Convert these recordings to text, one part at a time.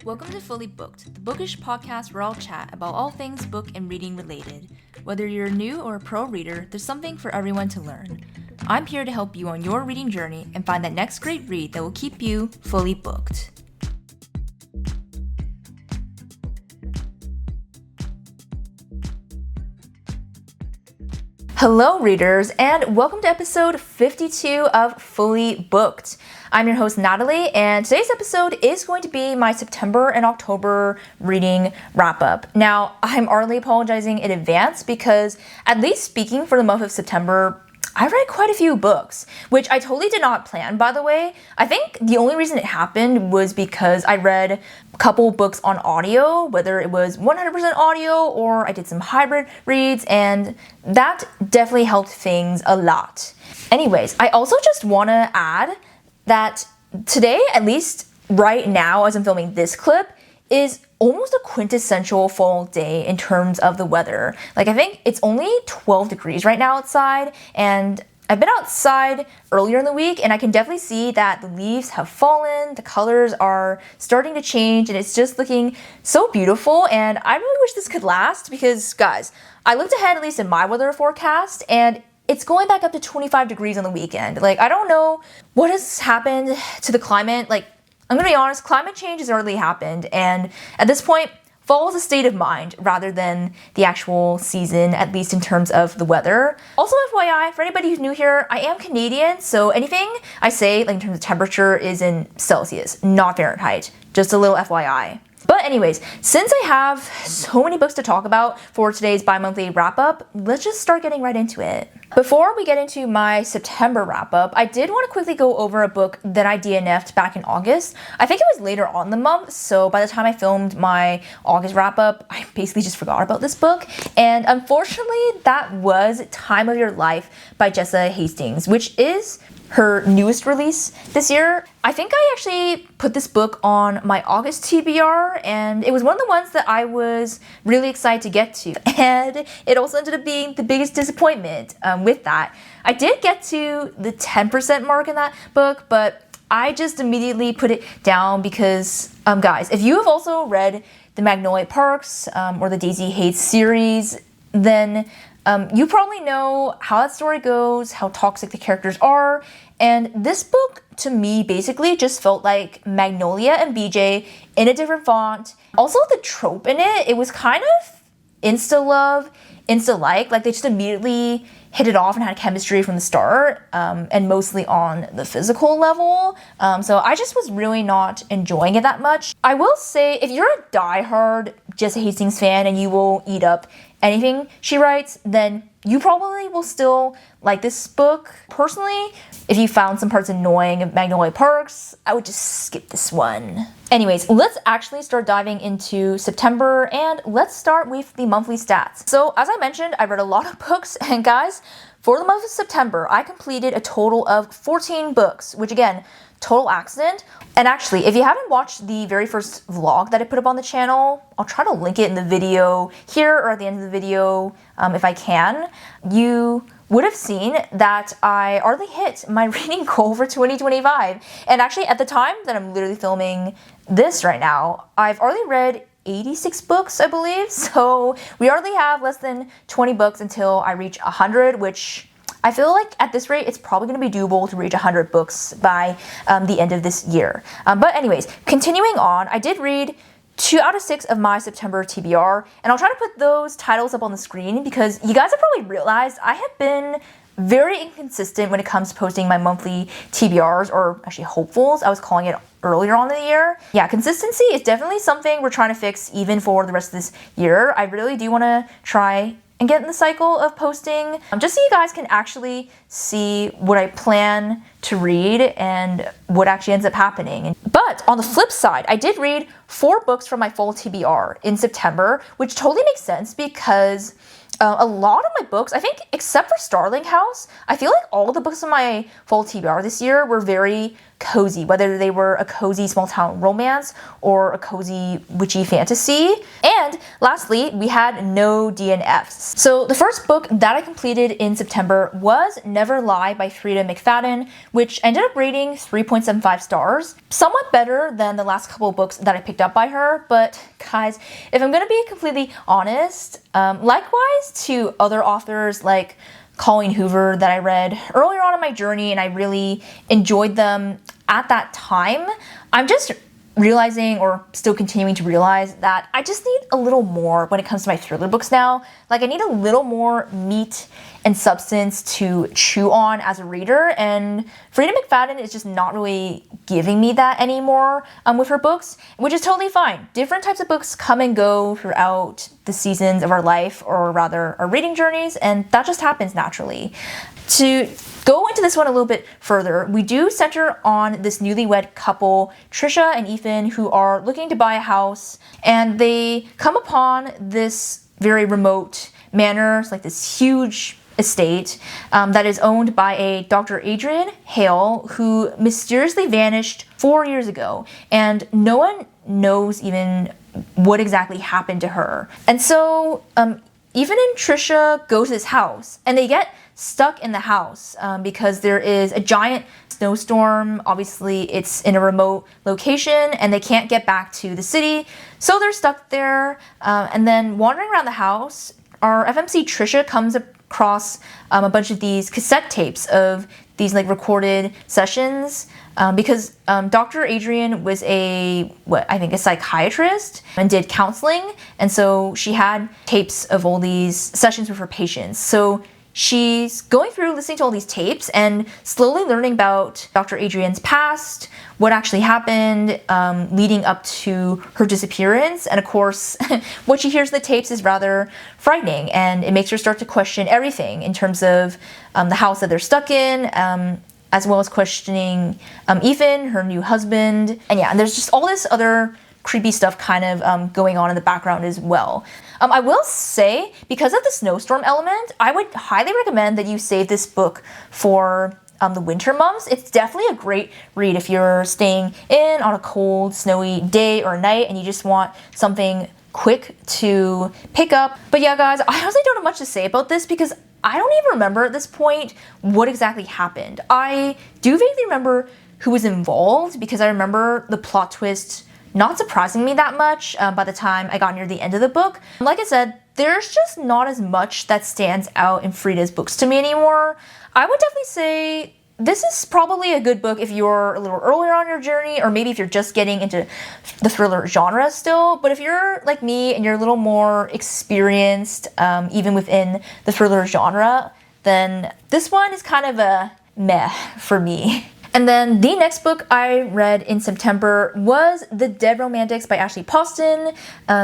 Welcome to Fully Booked, the bookish podcast where I'll chat about all things book and reading related. Whether you're a new or a pro reader, there's something for everyone to learn. I'm here to help you on your reading journey and find that next great read that will keep you fully booked. Hello, readers, and welcome to episode 52 of Fully Booked. I'm your host, Natalie, and today's episode is going to be my September and October reading wrap-up. Now, I'm already apologizing in advance because, at least speaking for the month of September, I read quite a few books, which I totally did not plan, by the way. I think the only reason it happened was because I read a couple books on audio, whether it was 100% audio or I did some hybrid reads, and that definitely helped things a lot. Anyways, I also just want to add that today, at least right now as I'm filming this clip, is almost a quintessential fall day in terms of the weather. Like, I think it's only 12 degrees right now outside, and I've been outside earlier in the week and I can definitely see that the leaves have fallen, the colors are starting to change, and it's just looking so beautiful. And I really wish this could last because, guys, I looked ahead at least in my weather forecast and it's going back up to 25 degrees on the weekend. Like, I don't know what has happened to the climate. Like, I'm gonna be honest, climate change has already happened, and at this point, fall is a state of mind rather than the actual season, at least in terms of the weather. Also, FYI, for anybody who's new here, I am Canadian, so anything I say, like in terms of temperature, is in Celsius, not Fahrenheit. Just a little FYI. But anyways, since I have so many books to talk about for today's bi-monthly wrap-up, let's just start getting right into it. Before we get into my September wrap-up, I did want to quickly go over a book that I DNF'd back in August. I think it was later on in the month, so by the time I filmed my August wrap-up, I basically just forgot about this book. And unfortunately, that was Time of Your Life by Jessa Hastings, which is her newest release this year. I think I actually put this book on my August TBR, and it was one of the ones that I was really excited to get to. And it also ended up being the biggest disappointment with that. I did get to the 10% mark in that book, but I just immediately put it down because, guys, if you have also read the Magnolia Parks or the Daisy Hates series, then you probably know how that story goes, how toxic the characters are, and this book, to me, basically just felt like Magnolia and BJ in a different font. Also, the trope in it, it was kind of insta-love, insta-like, like they just immediately hit it off and had chemistry from the start, and mostly on the physical level. So I just was really not enjoying it that much. I will say, if you're a diehard Jessa Hastings fan and you will eat up anything she writes, then you probably will still like this book. Personally, if you found some parts annoying of Magnolia Parks, I would just skip this one. Anyways, let's actually start diving into September, and let's start with the monthly stats. So as I mentioned, I read a lot of books, and guys, for the month of September, I completed a total of 14 books, which again, total accident. And actually, if you haven't watched the very first vlog that I put up on the channel, I'll try to link it in the video here or at the end of the video if I can. You would have seen that I already hit my reading goal for 2025. And actually, at the time that I'm literally filming this right now, I've already read 86 books, I believe. So we already have less than 20 books until I reach 100, which I feel like at this rate, it's probably going to be doable to reach 100 books by the end of this year. But anyways, continuing on, I did read 2 out of 6 of my September TBR, and I'll try to put those titles up on the screen because you guys have probably realized I have been very inconsistent when it comes to posting my monthly TBRs, or actually hopefuls, I was calling it earlier on in the year. Yeah, consistency is definitely something we're trying to fix even for the rest of this year. I really do want to try and get in the cycle of posting, just so you guys can actually see what I plan to read and what actually ends up happening. But on the flip side, I did read 4 books from my full TBR in September, which totally makes sense because a lot of my books, I think except for Starling House, I feel like all the books in my full TBR this year were very cozy, whether they were a cozy small town romance or a cozy witchy fantasy. And lastly, we had no DNFs. So the first book that I completed in September was Never Lie by Frida McFadden, which I ended up rating 3.75 stars. Somewhat better than the last couple of books that I picked up by her, but guys, if I'm gonna be completely honest, likewise to other authors like Colleen Hoover that I read earlier on in my journey and I really enjoyed them at that time, I'm just realizing, or still continuing to realize, that I just need a little more when it comes to my thriller books now. Like, I need a little more meat and substance to chew on as a reader, and Frida McFadden is just not really giving me that anymore with her books, which is totally fine. Different types of books come and go throughout the seasons of our life, or rather our reading journeys, and that just happens naturally. To go into this one a little bit further, we do center on this newlywed couple, Trisha and Ethan, who are looking to buy a house, and they come upon this very remote manor, like this huge estate that is owned by a Dr. Adrian Hale, who mysteriously vanished 4 years ago, and no one knows even what exactly happened to her. And so Ethan and Trisha go to this house, and they get stuck in the house because there is a giant snowstorm. Obviously, it's in a remote location, and they can't get back to the city, so they're stuck there. And then wandering around the house, our FMC Trisha comes across a bunch of these cassette tapes of these like recorded sessions because Dr. Adrian was a psychiatrist and did counseling, and so she had tapes of all these sessions with her patients. So she's going through listening to all these tapes and slowly learning about Dr. Adrian's past, what actually happened leading up to her disappearance. And of course, what she hears in the tapes is rather frightening, and it makes her start to question everything in terms of the house that they're stuck in, as well as questioning Ethan, her new husband. And yeah, and there's just all this other creepy stuff kind of going on in the background as well. I will say, because of the snowstorm element, I would highly recommend that you save this book for the winter months. It's definitely a great read if you're staying in on a cold, snowy day or night and you just want something quick to pick up. But yeah, guys, I honestly don't have much to say about this because I don't even remember at this point what exactly happened. I do vaguely remember who was involved because I remember the plot twist not surprising me that much by the time I got near the end of the book. Like I said, there's just not as much that stands out in Frida's books to me anymore. I would definitely say this is probably a good book if you're a little earlier on your journey, or maybe if you're just getting into the thriller genre still. But if you're like me and you're a little more experienced, even within the thriller genre, then this one is kind of a meh for me. And then the next book I read in September was The Dead Romantics by Ashley Poston.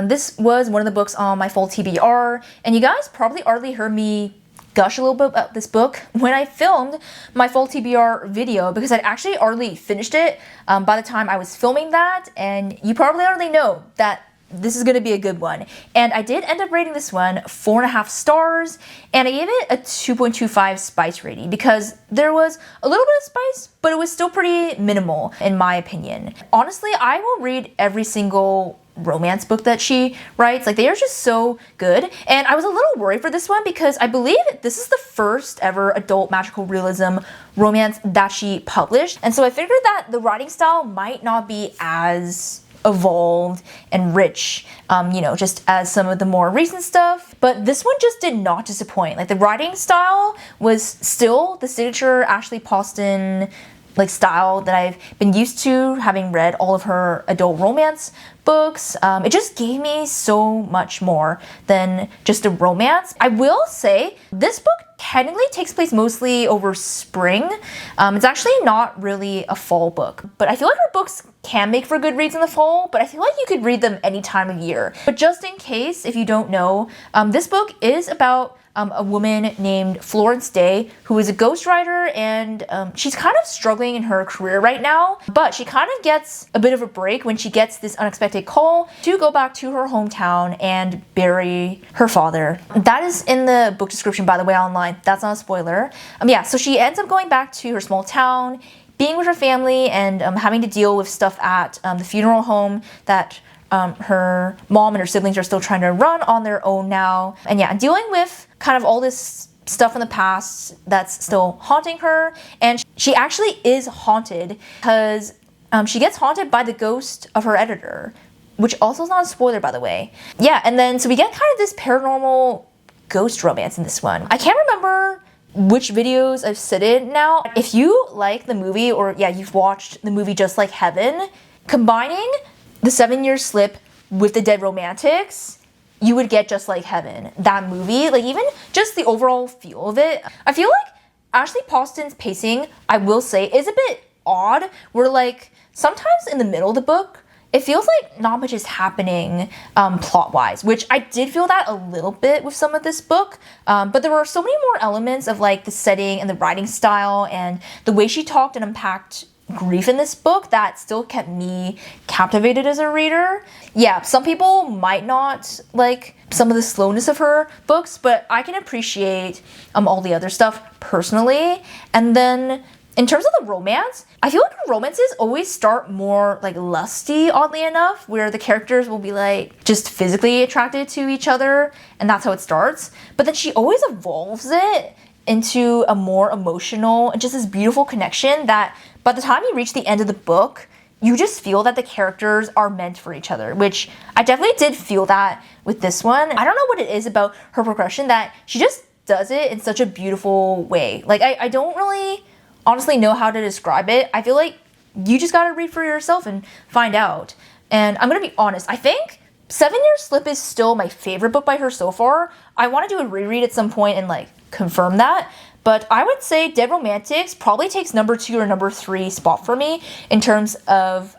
This was one of the books on my fall TBR, and you guys probably already heard me gush a little bit about this book when I filmed my fall TBR video, because I'd actually already finished it by the time I was filming that, and you probably already know that this is going to be a good one. And I did end up rating this one 4.5 stars, and I gave it a 2.25 spice rating because there was a little bit of spice, but it was still pretty minimal in my opinion. Honestly, I will read every single romance book that she writes. Like, they are just so good. And I was a little worried for this one because I believe this is the first ever adult magical realism romance that she published. And so I figured that the writing style might not be as evolved and rich, just as some of the more recent stuff. But this one just did not disappoint. Like, the writing style was still the signature Ashley Poston style that I've been used to having read all of her adult romance books. It just gave me so much more than just a romance. I will say this book technically takes place mostly over spring. It's actually not really a fall book, but I feel like her books can make for good reads in the fall, but I feel like you could read them any time of year. But just in case, if you don't know, this book is about a woman named Florence Day, who is a ghostwriter, and she's kind of struggling in her career right now, but she kind of gets a bit of a break when she gets this unexpected call to go back to her hometown and bury her father. That is in the book description, by the way, online. That's not a spoiler. So she ends up going back to her small town, being with her family and having to deal with stuff at the funeral home that her mom and her siblings are still trying to run on their own now. And yeah, dealing with kind of all this stuff in the past that's still haunting her. And she actually is haunted because she gets haunted by the ghost of her editor, which also is not a spoiler, by the way. Yeah, and then so we get kind of this paranormal ghost romance in this one. I can't remember which videos I've said it now. If you like the movie, or yeah, you've watched the movie Just Like Heaven, combining the 7 Year Slip with the Dead Romantics, you would get Just Like Heaven. That movie, like even just the overall feel of it. I feel like Ashley Poston's pacing, I will say, is a bit odd. Where like sometimes in the middle of the book, it feels like not much is happening plot-wise, which I did feel that a little bit with some of this book. But there were so many more elements of like the setting and the writing style and the way she talked and unpacked grief in this book that still kept me captivated as a reader. Yeah, some people might not like some of the slowness of her books, but I can appreciate all the other stuff personally. And then in terms of the romance, I feel like her romances always start more like lusty, oddly enough, where the characters will be like just physically attracted to each other, and that's how it starts. But then she always evolves it into a more emotional and just this beautiful connection that by the time you reach the end of the book, you just feel that the characters are meant for each other, which I definitely did feel that with this one. I don't know what it is about her progression that she just does it in such a beautiful way. Like, I don't really honestly know how to describe it. I feel like you just gotta read for yourself and find out. And I'm gonna be honest, I think 7 Year Slip is still my favorite book by her so far. I want to do a reread at some point and like confirm that. But I would say Dead Romantics probably takes number 2 or number 3 spot for me in terms of,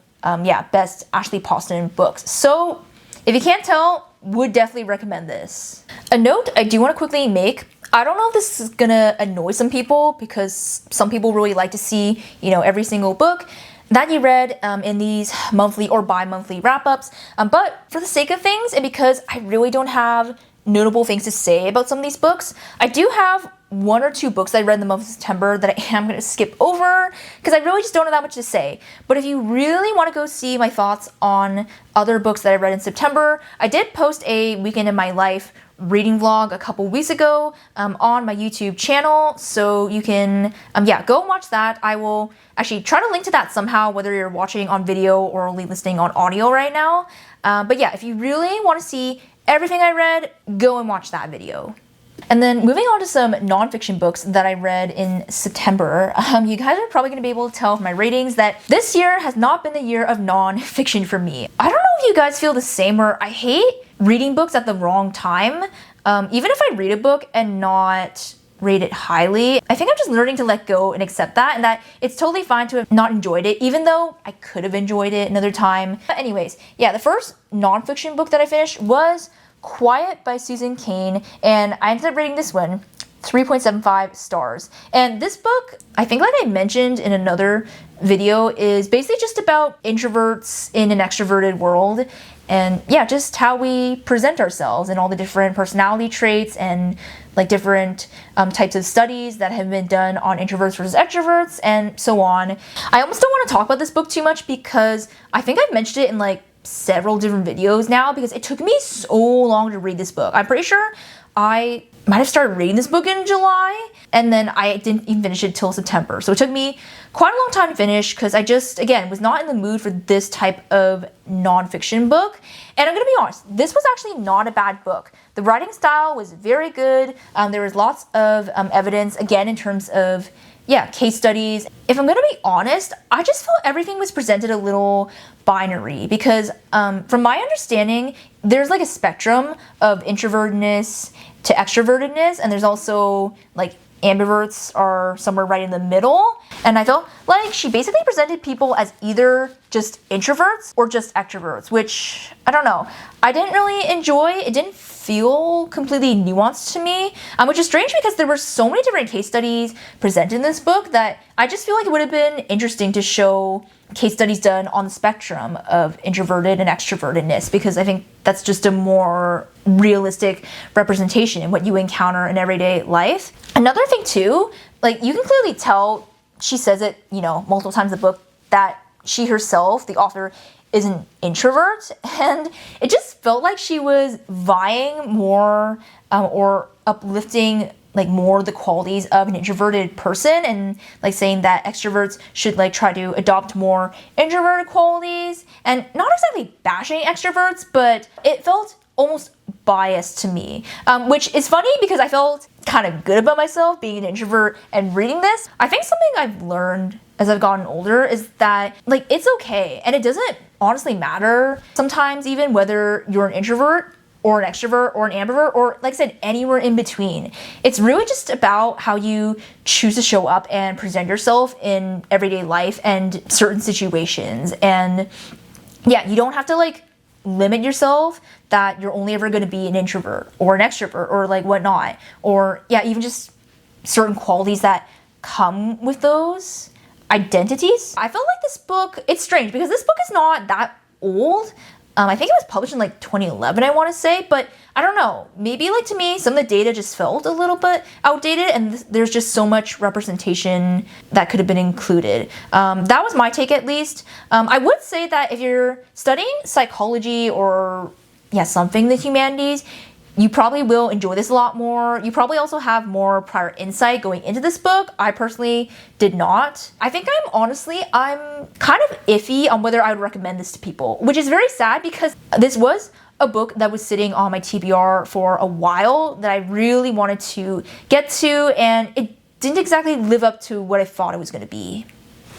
best Ashley Poston books. So if you can't tell, would definitely recommend this. A note I do want to quickly make. I don't know if this is gonna annoy some people because some people really like to see, every single book that you read in these monthly or bi-monthly wrap-ups. But for the sake of things, and because I really don't have notable things to say about some of these books, I do have 1 or 2 books I read in the month of September that I am going to skip over because I really just don't have that much to say. But if you really want to go see my thoughts on other books that I read in September, I did post a Weekend in My Life reading vlog a couple weeks ago on my YouTube channel, so you can go and watch that. I will actually try to link to that somehow, whether you're watching on video or only listening on audio right now. But yeah, if you really want to see everything I read, go and watch that video. And then moving on to some nonfiction books that I read in September, you guys are probably going to be able to tell from my ratings that this year has not been the year of nonfiction for me. I don't know if you guys feel the same, or I hate reading books at the wrong time. Even if I read a book and not rate it highly, I think I'm just learning to let go and accept that, and that it's totally fine to have not enjoyed it, even though I could have enjoyed it another time. But anyways, yeah, the first nonfiction book that I finished was Quiet by Susan Cain, and I ended up rating this one 3.75 stars. And this book, I think like I mentioned in another video, is basically just about introverts in an extroverted world, and yeah, just how we present ourselves and all the different personality traits and like different types of studies that have been done on introverts versus extroverts and so on. I almost don't want to talk about this book too much because I think I've mentioned it in like several different videos now because it took me so long to read this book. I'm pretty sure I might have started reading this book in July and then I didn't even finish it till September. So it took me quite a long time to finish because I just, again, was not in the mood for this type of nonfiction book. And I'm gonna be honest, this was actually not a bad book. The writing style was very good. There was lots of evidence, again, in terms of case studies. If I'm gonna be honest, I just felt everything was presented a little binary because from my understanding, there's like a spectrum of introvertedness to extrovertedness, and there's also like ambiverts are somewhere right in the middle. And I felt like she basically presented people as either just introverts or just extroverts, which I don't know. I didn't really enjoy. It didn't feel completely nuanced to me, which is strange because there were so many different case studies presented in this book that I just feel like it would have been interesting to show case studies done on the spectrum of introverted and extrovertedness, because I think that's just a more realistic representation in what you encounter in everyday life. Another thing too, like you can clearly tell she says it, multiple times in the book, that she herself, the author, is an introvert, and it just felt like she was vying more or uplifting like more the qualities of an introverted person, and like saying that extroverts should like try to adopt more introverted qualities, and not exactly bashing extroverts, but it felt almost biased to me, which is funny because I felt kind of good about myself being an introvert and reading this. I think something I've learned as I've gotten older is that like it's okay, and it doesn't honestly matter sometimes even whether you're an introvert or an extrovert or an ambivert or, like I said, anywhere in between. It's really just about how you choose to show up and present yourself in everyday life and certain situations. And yeah, you don't have to like limit yourself that you're only ever going to be an introvert or an extrovert or like whatnot, or yeah, even just certain qualities that come with those identities. I feel like this book, it's strange because this book is not that old. I think it was published in like 2011, I want to say, but I don't know. Maybe like to me, some of the data just felt a little bit outdated, and there's just so much representation that could have been included. That was my take, at least. I would say that if you're studying psychology or something in the humanities, you probably will enjoy this a lot more. You probably also have more prior insight going into this book. I personally did not. I think I'm kind of iffy on whether I would recommend this to people, which is very sad because this was a book that was sitting on my TBR for a while that I really wanted to get to, and it didn't exactly live up to what I thought it was going to be.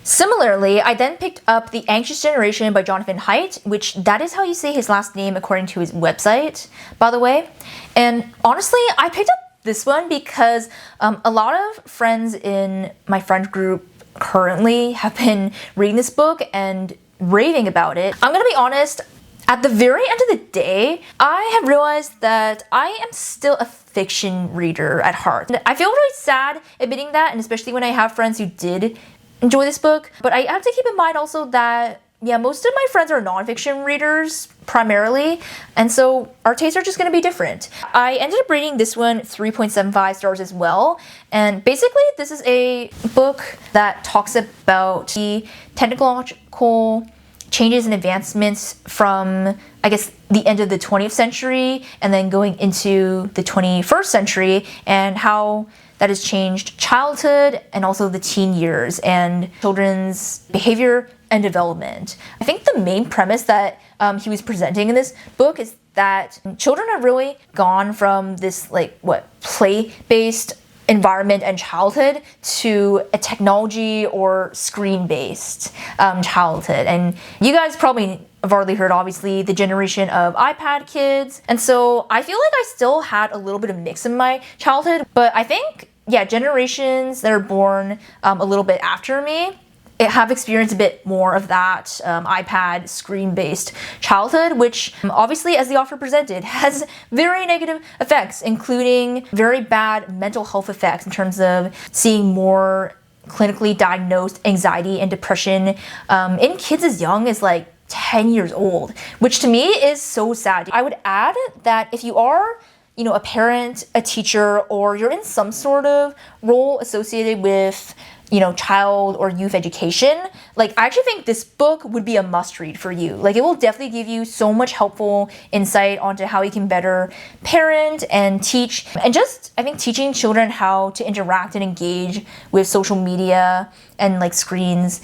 Similarly, I then picked up The Anxious Generation by Jonathan Haidt, which that is how you say his last name according to his website, by the way. And honestly, I picked up this one because a lot of friends in my friend group currently have been reading this book and raving about it. I'm gonna be honest, at the very end of the day, I have realized that I am still a fiction reader at heart. I feel really sad admitting that, and especially when I have friends who did enjoy this book, but I have to keep in mind also that most of my friends are nonfiction readers primarily, and so our tastes are just going to be different. I ended up rating this one 3.75 stars as well, and basically this is a book that talks about the technological changes and advancements from, I guess, the end of the 20th century and then going into the 21st century, and how that has changed childhood and also the teen years and children's behavior and development. I think the main premise that he was presenting in this book is that children have really gone from this play-based environment and childhood to a technology or screen-based childhood. And you guys probably have already heard, obviously, the generation of iPad kids. And so I feel like I still had a little bit of mix in my childhood, but I think, generations that are born a little bit after me have experienced a bit more of that iPad screen-based childhood, which obviously, as the author presented, has very negative effects, including very bad mental health effects in terms of seeing more clinically diagnosed anxiety and depression in kids as young as 10 years old, which to me is so sad. I would add that if you are a parent, a teacher, or you're in some sort of role associated with child or youth education, I actually think this book would be a must read for you. It will definitely give you so much helpful insight onto how you can better parent and teach, and just, I think, teaching children how to interact and engage with social media and screens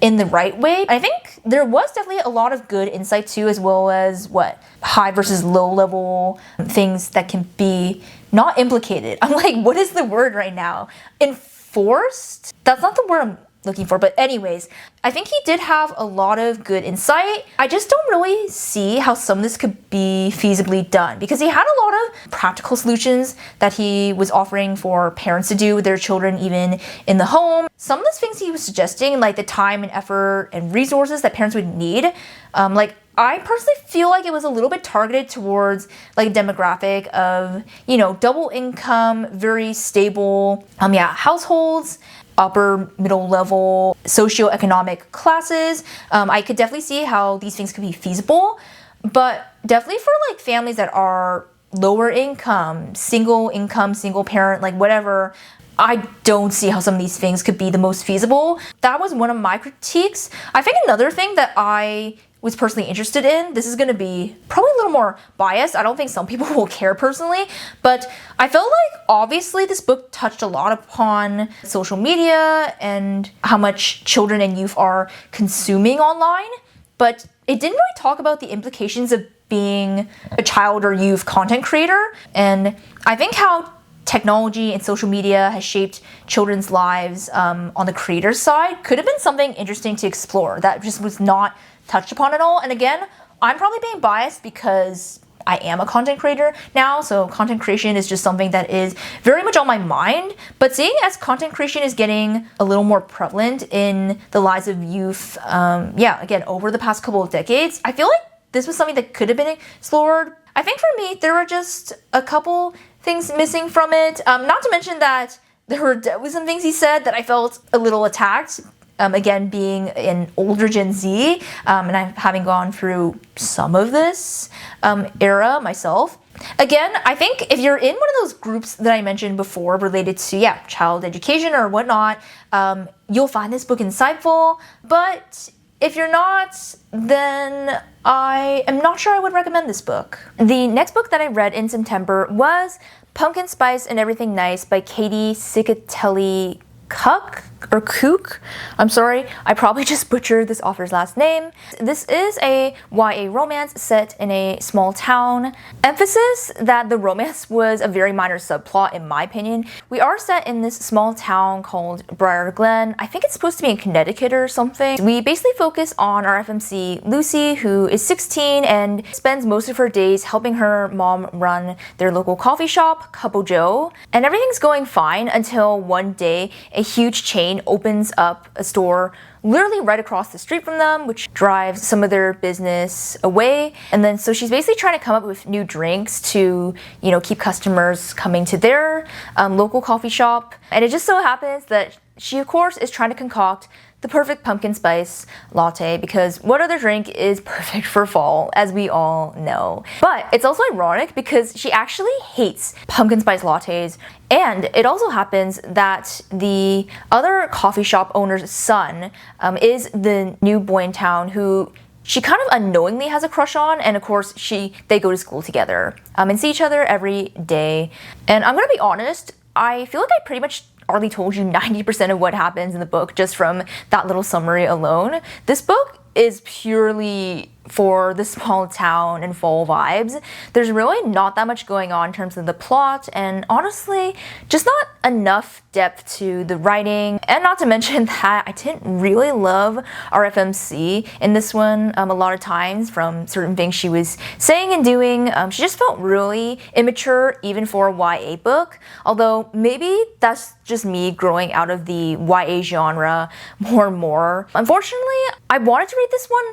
in the right way. I think there was definitely a lot of good insight too, as well as high versus low level things that can be not implicated. I'm what is the word right now? Enforced? That's not the word I'm looking for, but anyways, I think he did have a lot of good insight. I just don't really see how some of this could be feasibly done, because he had a lot of practical solutions that he was offering for parents to do with their children even in the home. Some of the things he was suggesting, the time and effort and resources that parents would need, I personally feel like it was a little bit targeted towards a demographic of, double income, very stable, households, upper middle level socioeconomic classes. I could definitely see how these things could be feasible, but definitely for families that are lower income, single parent, whatever, I don't see how some of these things could be the most feasible. That was one of my critiques. I think another thing that I was personally interested in, this is going to be probably a little more biased. I don't think some people will care personally, but I felt like obviously this book touched a lot upon social media and how much children and youth are consuming online, but it didn't really talk about the implications of being a child or youth content creator. And I think how technology and social media has shaped children's lives on the creator's side could have been something interesting to explore that just was not touched upon at all. And again, I'm probably being biased because I am a content creator now, so content creation is just something that is very much on my mind. But seeing as content creation is getting a little more prevalent in the lives of youth, again, over the past couple of decades, I feel like this was something that could have been explored. I think for me, there were just a couple things missing from it. Not to mention that there were some things he said that I felt a little attacked. Again, being an older Gen Z, and I'm having gone through some of this era myself. Again, I think if you're in one of those groups that I mentioned before related to, child education or whatnot, you'll find this book insightful. But if you're not, then I am not sure I would recommend this book. The next book that I read in September was Pumpkin Spice and Everything Nice by Katie Cicatelli Kook. I'm sorry, I probably just butchered this author's last name. This is a YA romance set in a small town. Emphasis that the romance was a very minor subplot in my opinion. We are set in this small town called Briar Glen. I think it's supposed to be in Connecticut or something. We basically focus on our FMC Lucy, who is 16 and spends most of her days helping her mom run their local coffee shop, Couple Joe. And everything's going fine until one day a huge chain opens up a store literally right across the street from them, which drives some of their business away. And then so she's basically trying to come up with new drinks to, keep customers coming to their local coffee shop. And it just so happens that she, of course, is trying to concoct the perfect pumpkin spice latte, because what other drink is perfect for fall, as we all know. But it's also ironic because she actually hates pumpkin spice lattes, and it also happens that the other coffee shop owner's son is the new boy in town who she kind of unknowingly has a crush on, and of course they go to school together and see each other every day. And I'm gonna be honest, I feel like I pretty much already told you 90% of what happens in the book just from that little summary alone. This book is purely for the small town and fall vibes. There's really not that much going on in terms of the plot, and honestly, just not enough depth to the writing. And not to mention that I didn't really love our FMC in this one a lot of times from certain things she was saying and doing. She just felt really immature even for a YA book, although maybe that's just me growing out of the YA genre more and more. Unfortunately, I wanted to read this one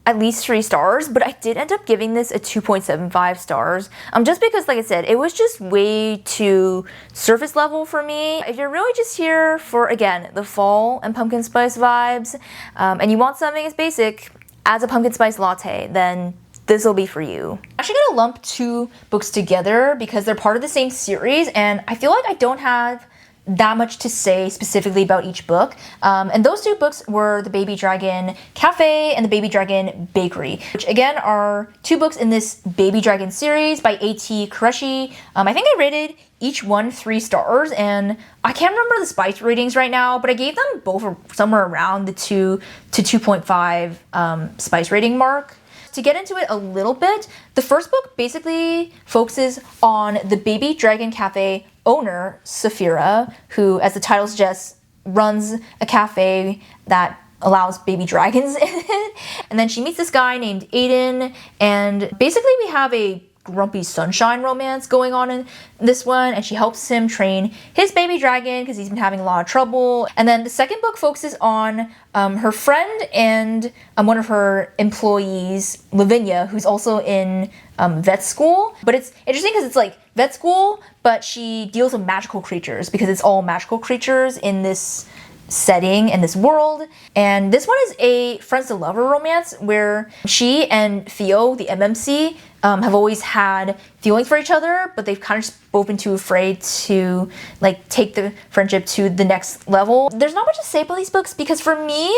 at least 3 stars, but I did end up giving this a 2.75 stars. Just because, like I said, it was just way too surface level for me. If you're really just here for, again, the fall and pumpkin spice vibes, and you want something as basic as a pumpkin spice latte, then this will be for you. I'm actually gonna lump 2 books together because they're part of the same series, and I feel like I don't have that much to say specifically about each book. And those 2 books were The Baby Dragon Cafe and The Baby Dragon Bakery, which again are 2 books in this Baby Dragon series by A.T. Qureshi. I think I rated each one 3 stars, and I can't remember the spice ratings right now, but I gave them both somewhere around the 2 to 2.5 spice rating mark. To get into it a little bit, the first book basically focuses on the Baby Dragon Cafe owner, Saphira, who, as the title suggests, runs a cafe that allows baby dragons in it. And then she meets this guy named Aiden, and basically we have a grumpy sunshine romance going on in this one, and she helps him train his baby dragon because he's been having a lot of trouble. And then the second book focuses on her friend and one of her employees, Lavinia, who's also in vet school. But it's interesting because it's like vet school, but she deals with magical creatures because it's all magical creatures in this setting and this world. And this one is a friends to lover romance where she and Theo, the MMC, have always had feelings for each other, but they've kind of just both been too afraid to like take the friendship to the next level. There's not much to say about these books because for me,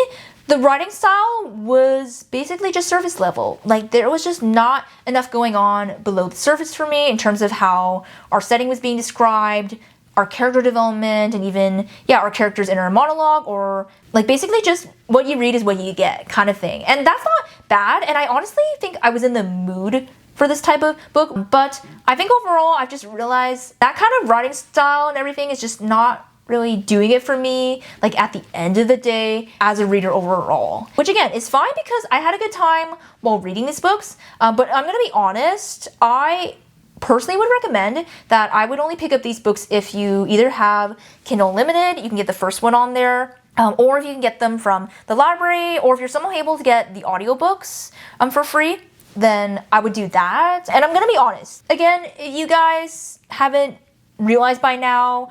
the writing style was basically just surface level. Like there was just not enough going on below the surface for me in terms of how our setting was being described, our character development, and even, our character's inner monologue, or like basically just what you read is what you get kind of thing. And that's not bad, and I honestly think I was in the mood for this type of book, but I think overall I've just realized that kind of writing style and everything is just not really doing it for me, like at the end of the day as a reader overall. Which again is fine because I had a good time while reading these books, but I'm gonna be honest, I personally would recommend that I would only pick up these books if you either have Kindle Unlimited, you can get the first one on there, or if you can get them from the library, or if you're somehow able to get the audiobooks for free, then I would do that. And I'm gonna be honest, again, if you guys haven't realized by now,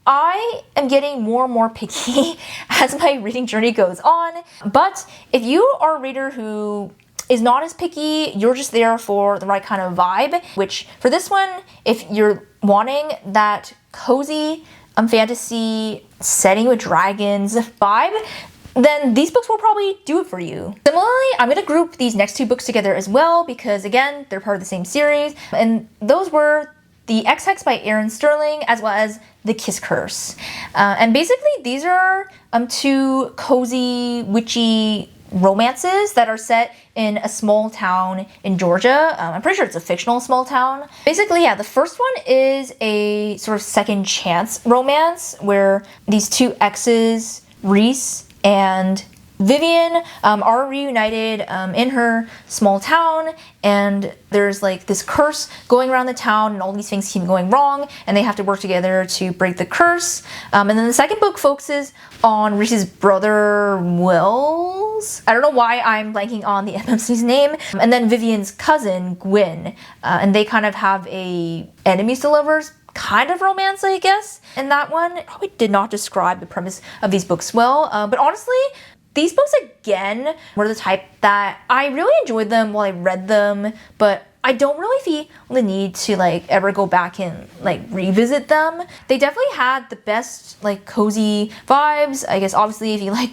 I am getting more and more picky as my reading journey goes on. But if you are a reader who is not as picky, you're just there for the right kind of vibe, which for this one, if you're wanting that cozy fantasy setting with dragons vibe, then these books will probably do it for you. Similarly, I'm going to group these next two books together as well because again, they're part of the same series, and those were the Ex Hex by Aaron Sterling, as well as the Kiss Curse. And basically, these are two cozy, witchy romances that are set in a small town in Georgia. I'm pretty sure it's a fictional small town. Basically, the first one is a sort of second chance romance where these two exes, Reese and Vivian, are reunited in her small town, and there's like this curse going around the town and all these things keep going wrong and they have to work together to break the curse. And then the second book focuses on Reese's brother Wills. I don't know why I'm blanking on the MMC's name. And then Vivian's cousin Gwyn, and they kind of have a enemies to lovers kind of romance, I guess. And that one probably did not describe the premise of these books well, but honestly, these books, again, were the type that I really enjoyed them while I read them, but I don't really feel the need to like ever go back and like revisit them. They definitely had the best like cozy vibes. I guess obviously if you like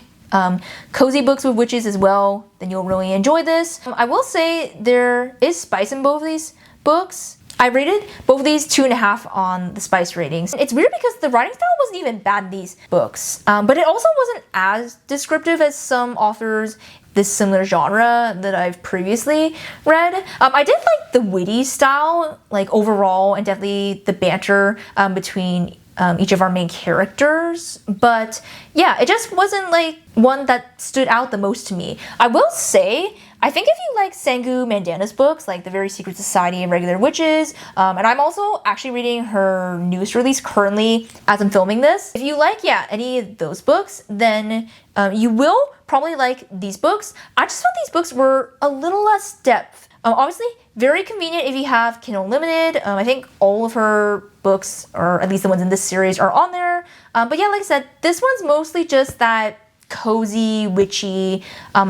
cozy books with witches as well, then you'll really enjoy this. I will say there is spice in both of these books. I rated both of these 2.5 on the spice ratings. It's weird because the writing style wasn't even bad in these books, but it also wasn't as descriptive as some authors this similar genre that I've previously read. I did like the witty style, like overall, and definitely the banter between each of our main characters, but yeah, it just wasn't like one that stood out the most to me. I will say, I think if you like Sangu Mandana's books, like The Very Secret Society and Regular Witches, and I'm also actually reading her newest release currently as I'm filming this. If you like, any of those books, then you will probably like these books. I just felt these books were a little less depth. Obviously, very convenient if you have Kindle Unlimited. I think all of her books, or at least the ones in this series, are on there. But yeah, like I said, this one's mostly just that cozy, witchy,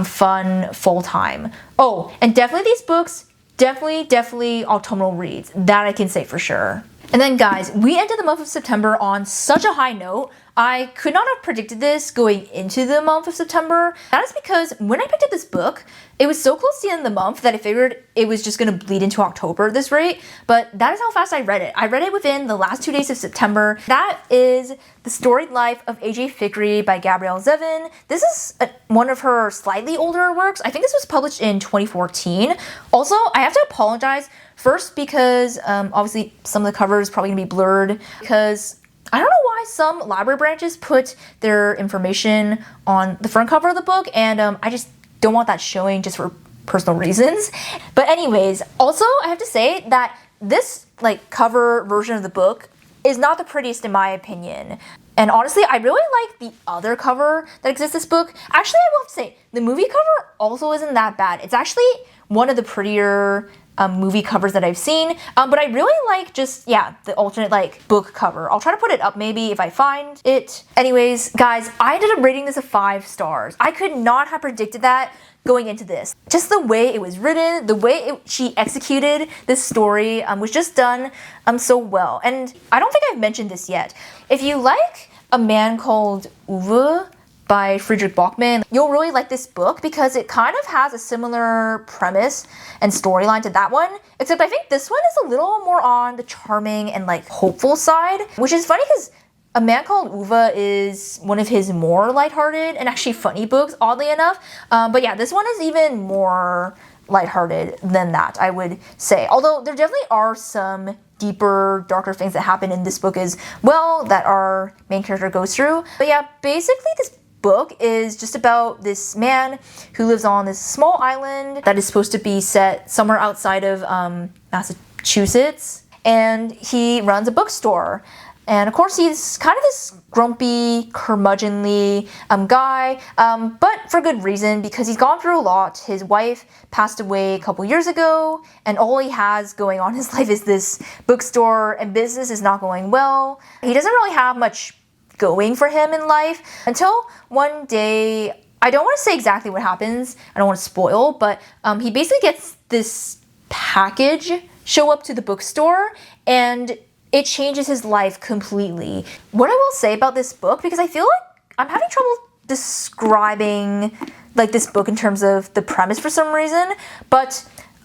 fun, full-time. Oh, and definitely these books, definitely autumnal reads. That I can say for sure. And then guys, we ended the month of September on such a high note. I could not have predicted this going into the month of September. That is because when I picked up this book, it was so close to the end of the month that I figured it was just gonna bleed into October at this rate, but that is how fast I read it. I read it within the last 2 days of September. That is The Storied Life of A.J. Fikry by Gabrielle Zevin. This is one of her slightly older works. I think this was published in 2014. Also, I have to apologize first because obviously some of the cover is probably gonna be blurred because I don't know why some library branches put their information on the front cover of the book, and I just don't want that showing just for personal reasons. But anyways, also I have to say that this like cover version of the book is not the prettiest in my opinion. And honestly, I really like the other cover that exists in this book. Actually, I will have to say, the movie cover also isn't that bad. It's actually one of the prettier movie covers that I've seen, but I really like just, yeah, the alternate like book cover. I'll try to put it up maybe if I find it. Anyways, guys, I ended up rating this a 5 stars. I could not have predicted that going into this. Just the way it was written, the way she executed this story was just done so well. And I don't think I've mentioned this yet. If you like A Man Called Uwe by Friedrich Bachmann, you'll really like this book because it kind of has a similar premise and storyline to that one, except I think this one is a little more on the charming and like hopeful side, which is funny because A Man Called Uwe is one of his more lighthearted and actually funny books, oddly enough. But yeah, this one is even more lighthearted than that, I would say. Although there definitely are some deeper, darker things that happen in this book as well that our main character goes through. But yeah, basically this book is just about this man who lives on this small island that is supposed to be set somewhere outside of Massachusetts, and he runs a bookstore. And of course he's kind of this grumpy, curmudgeonly guy, but for good reason, because he's gone through a lot. His wife passed away a couple years ago, and all he has going on in his life is this bookstore, and business is not going well. He doesn't really have much going for him in life until one day, I don't want to say exactly what happens, I don't want to spoil, but he basically gets this package show up to the bookstore, and it changes his life completely. What I will say about this book, because I feel like I'm having trouble describing like this book in terms of the premise for some reason, but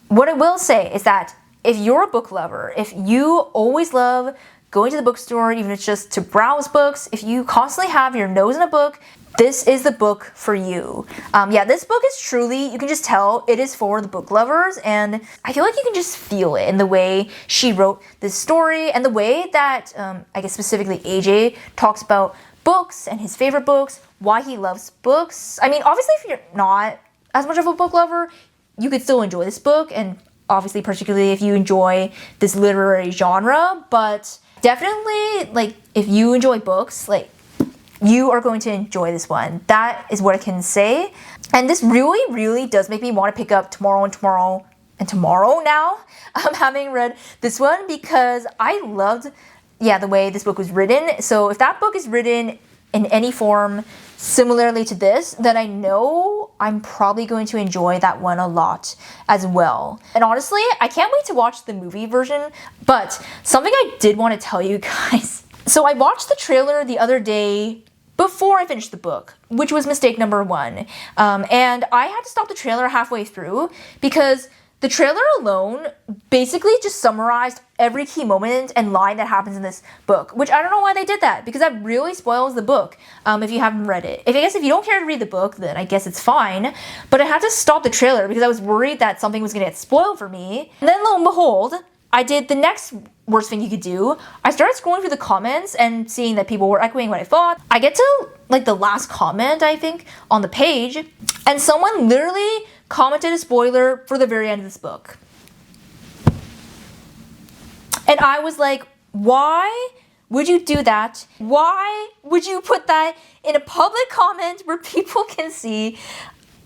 what I will say is that if you're a book lover, if you always love going to the bookstore, even if it's just to browse books, if you constantly have your nose in a book, this is the book for you. Yeah, this book is truly, you can just tell it is for the book lovers, and I feel like you can just feel it in the way she wrote this story and the way that, I guess specifically AJ talks about books and his favorite books, why he loves books. I mean, obviously if you're not as much of a book lover, you could still enjoy this book, and obviously particularly if you enjoy this literary genre, but definitely, like, if you enjoy books, like, you are going to enjoy this one. That is what I can say. And this really, really does make me want to pick up Tomorrow and Tomorrow now, having read this one, because I loved, yeah, the way this book was written. So if that book is written in any form similarly to this, then I know I'm probably going to enjoy that one a lot as well. And honestly, I can't wait to watch the movie version, but something I did want to tell you guys. So I watched the trailer the other day before I finished the book, which was mistake number 1. And I had to stop the trailer halfway through because the trailer alone basically just summarized every key moment and line that happens in this book, which I don't know why they did that, because that really spoils the book if you haven't read it. I guess if you don't care to read the book, then I guess it's fine, but I had to stop the trailer because I was worried that something was going to get spoiled for me. And then lo and behold, I did the next worst thing you could do. I started scrolling through the comments and seeing that people were echoing what I thought. I get to like the last comment, I think, on the page, and someone literally commented a spoiler for the very end of this book. And I was like, why would you do that? Why would you put that in a public comment where people can see?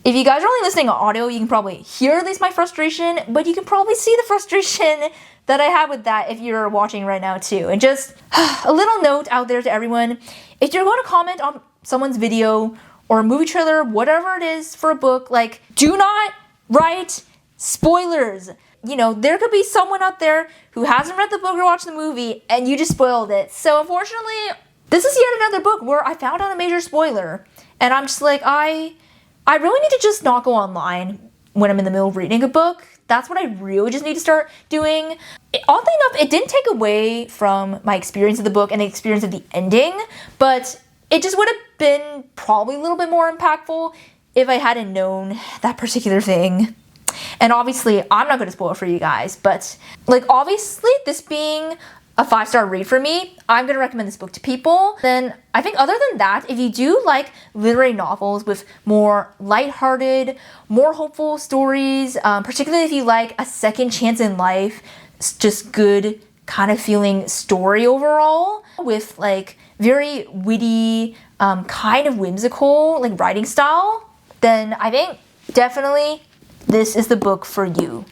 If you guys are only listening on audio, you can probably hear at least my frustration, but you can probably see the frustration that I have with that if you're watching right now too. And just a little note out there to everyone, if you're going to comment on someone's video or a movie trailer, whatever it is for a book, like, do not write spoilers. You know, there could be someone out there who hasn't read the book or watched the movie and you just spoiled it. So unfortunately, this is yet another book where I found out a major spoiler, and I'm just like, I really need to just not go online when I'm in the middle of reading a book. That's what I really just need to start doing. Oddly enough, it didn't take away from my experience of the book and the experience of the ending, but it just would have been probably a little bit more impactful if I hadn't known that particular thing. And obviously, I'm not going to spoil it for you guys, but like, obviously, this being a 5-star read for me, I'm going to recommend this book to people. Then I think other than that, if you do like literary novels with more lighthearted, more hopeful stories, particularly if you like a second chance in life, just good kind of feeling story overall with like very witty, kind of whimsical like writing style, then I think definitely this is the book for you.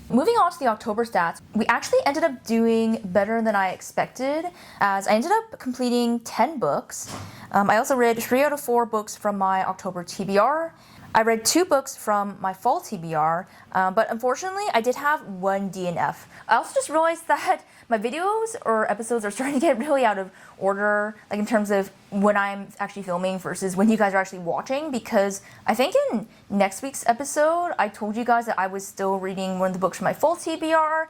Moving on to the October stats, we actually ended up doing better than I expected, as I ended up completing 10 books. I also read 3 out of 4 books from my October TBR. I read 2 books from my fall TBR, but unfortunately I did have 1 DNF. I also just realized that my videos or episodes are starting to get really out of order, like in terms of when I'm actually filming versus when you guys are actually watching, because I think in next week's episode I told you guys that I was still reading one of the books from my fall TBR,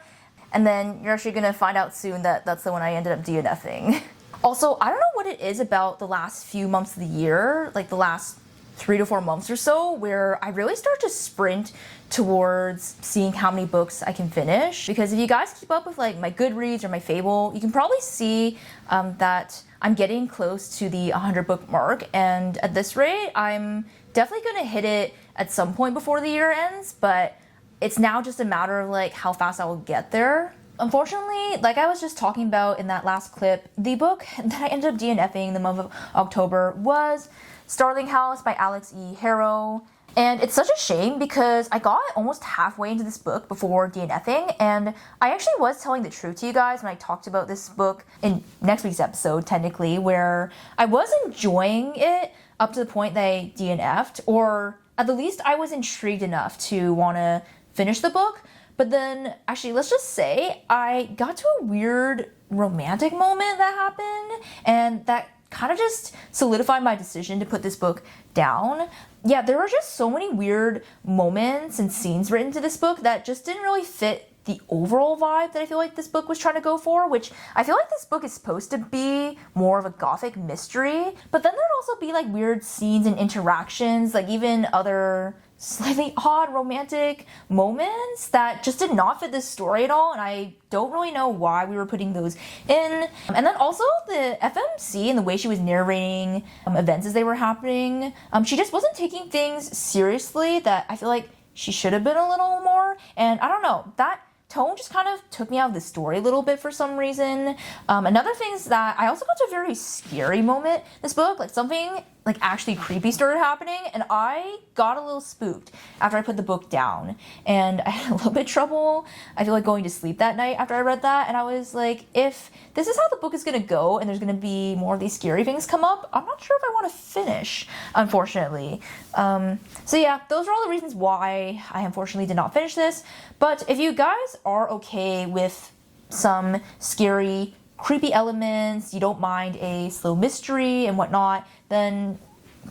and then you're actually going to find out soon that that's the one I ended up DNFing. Also, I don't know what it is about the last few months of the year, like the last 3 to 4 months or so, where I really start to sprint towards seeing how many books I can finish. Because if you guys keep up with like my Goodreads or my Fable, you can probably see that I'm getting close to the 100 book mark, and at this rate I'm definitely going to hit it at some point before the year ends, but it's now just a matter of like how fast I will get there. Unfortunately, like I was just talking about in that last clip, the book that I ended up DNFing in the month of October was Starling House by Alex E. Harrow. And it's such a shame because I got almost halfway into this book before DNFing, and I actually was telling the truth to you guys when I talked about this book in next week's episode, technically, where I was enjoying it up to the point that I DNF'd, or at the least I was intrigued enough to want to finish the book. But then, actually, let's just say I got to a weird romantic moment that happened, and that kind of just solidified my decision to put this book down. Yeah, there were just so many weird moments and scenes written to this book that just didn't really fit the overall vibe that I feel like this book was trying to go for, which I feel like this book is supposed to be more of a gothic mystery, but then there'd also be like weird scenes and interactions, like even other slightly odd romantic moments that just did not fit this story at all, and I don't really know why we were putting those in. And then also the FMC and the way she was narrating events as they were happening, she just wasn't taking things seriously that I feel like she should have been a little more, and I don't know, that tone just kind of took me out of the story a little bit for some reason. Another thing is that I also got to a very scary moment in this book, like something like actually creepy started happening, and I got a little spooked after I put the book down, and I had a little bit of trouble, I feel like, going to sleep that night after I read that, and I was like, if this is how the book is going to go and there's going to be more of these scary things come up, I'm not sure if I want to finish, unfortunately. So yeah, those are all the reasons why I unfortunately did not finish this, but if you guys are okay with some scary, creepy elements, you don't mind a slow mystery and whatnot, then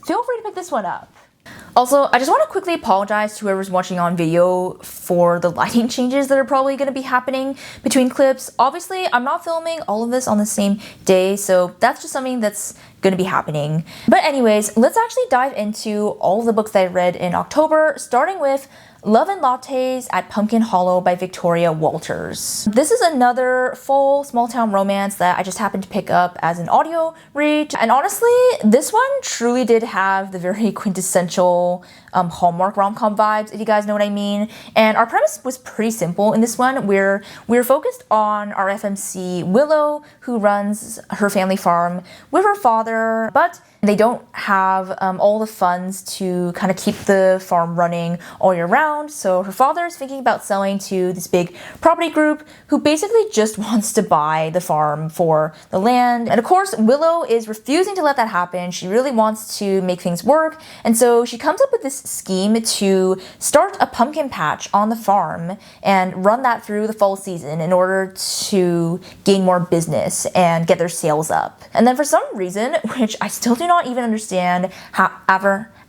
feel free to pick this one up. Also, I just want to quickly apologize to whoever's watching on video for the lighting changes that are probably going to be happening between clips. Obviously, I'm not filming all of this on the same day, so that's just something that's going to be happening. But anyways, let's actually dive into all of the books that I read in October, starting with Love and Lattes at Pumpkin Hollow by Victoria Walters. This is another full small town romance that I just happened to pick up as an audio read. And honestly, this one truly did have the very quintessential Hallmark rom-com vibes, if you guys know what I mean. And our premise was pretty simple in this one, where we're focused on our FMC Willow, who runs her family farm with her father, but they don't have all the funds to kind of keep the farm running all year round. So her father is thinking about selling to this big property group who basically just wants to buy the farm for the land. And of course, Willow is refusing to let that happen. She really wants to make things work. And so she comes up with this scheme to start a pumpkin patch on the farm and run that through the fall season in order to gain more business and get their sales up. And then for some reason, which I still do not even understand how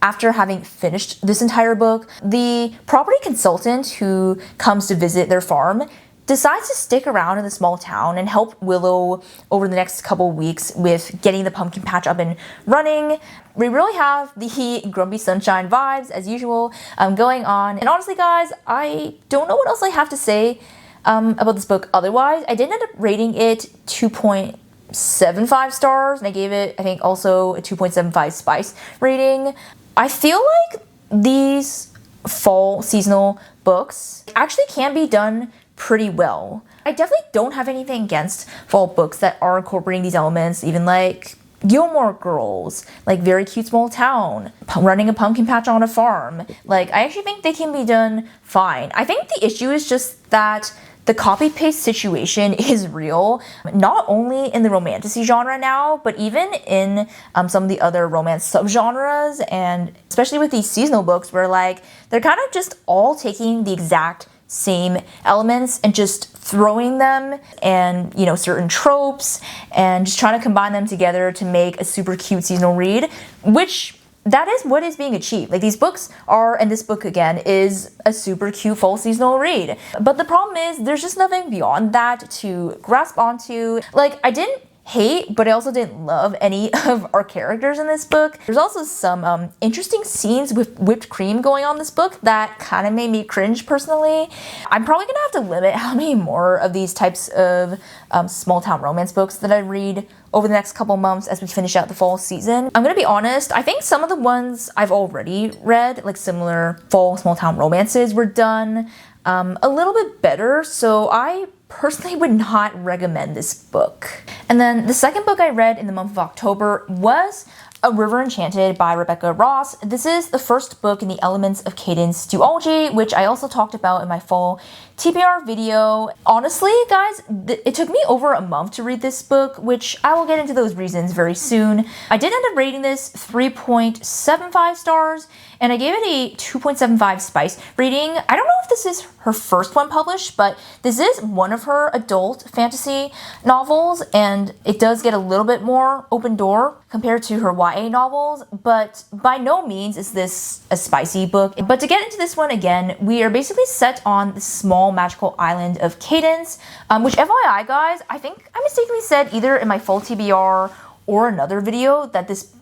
after having finished this entire book, the property consultant who comes to visit their farm decides to stick around in the small town and help Willow over the next couple weeks with getting the pumpkin patch up and running. We really have the Grumpy Sunshine vibes, as usual, going on. And honestly, guys, I don't know what else I have to say about this book otherwise. I did end up rating it 2.75 stars, and I gave it, I think, also a 2.75 spice rating. I feel like these fall seasonal books actually can be done pretty well. I definitely don't have anything against fall books that are incorporating these elements, even like Gilmore Girls, like very cute small town, running a pumpkin patch on a farm. Like, I actually think they can be done fine. I think the issue is just that the copy-paste situation is real, not only in the romantasy genre now, but even in some of the other romance subgenres, and especially with these seasonal books where like they're kind of just all taking the exact same elements and just throwing them and, you know, certain tropes and just trying to combine them together to make a super cute seasonal read, which that is what is being achieved. Like, these books are, and this book again is a super cute fall seasonal read. But the problem is there's just nothing beyond that to grasp onto. Like, I didn't hate, but I also didn't love any of our characters in this book. There's also some interesting scenes with whipped cream going on in this book that kind of made me cringe personally. I'm probably gonna have to limit how many more of these types of small town romance books that I read over the next couple months as we finish out the fall season. I'm gonna be honest, I think some of the ones I've already read, like similar fall small town romances, were done a little bit better, so I personally would not recommend this book. And then the second book I read in the month of October was A River Enchanted by Rebecca Ross. This is the first book in the Elements of Cadence duology, which I also talked about in my fall TBR video. Honestly, guys, it took me over a month to read this book, which I will get into those reasons very soon. I did end up rating this 3.75 stars, and I gave it a 2.75 spice rating. I don't know if this is her first one published, but this is one of her adult fantasy novels, and it does get a little bit more open door compared to her YA novels, but by no means is this a spicy book. But to get into this one again, we are basically set on the small magical island of Cadence, which FYI guys, I think I mistakenly said either in my full TBR or another video that this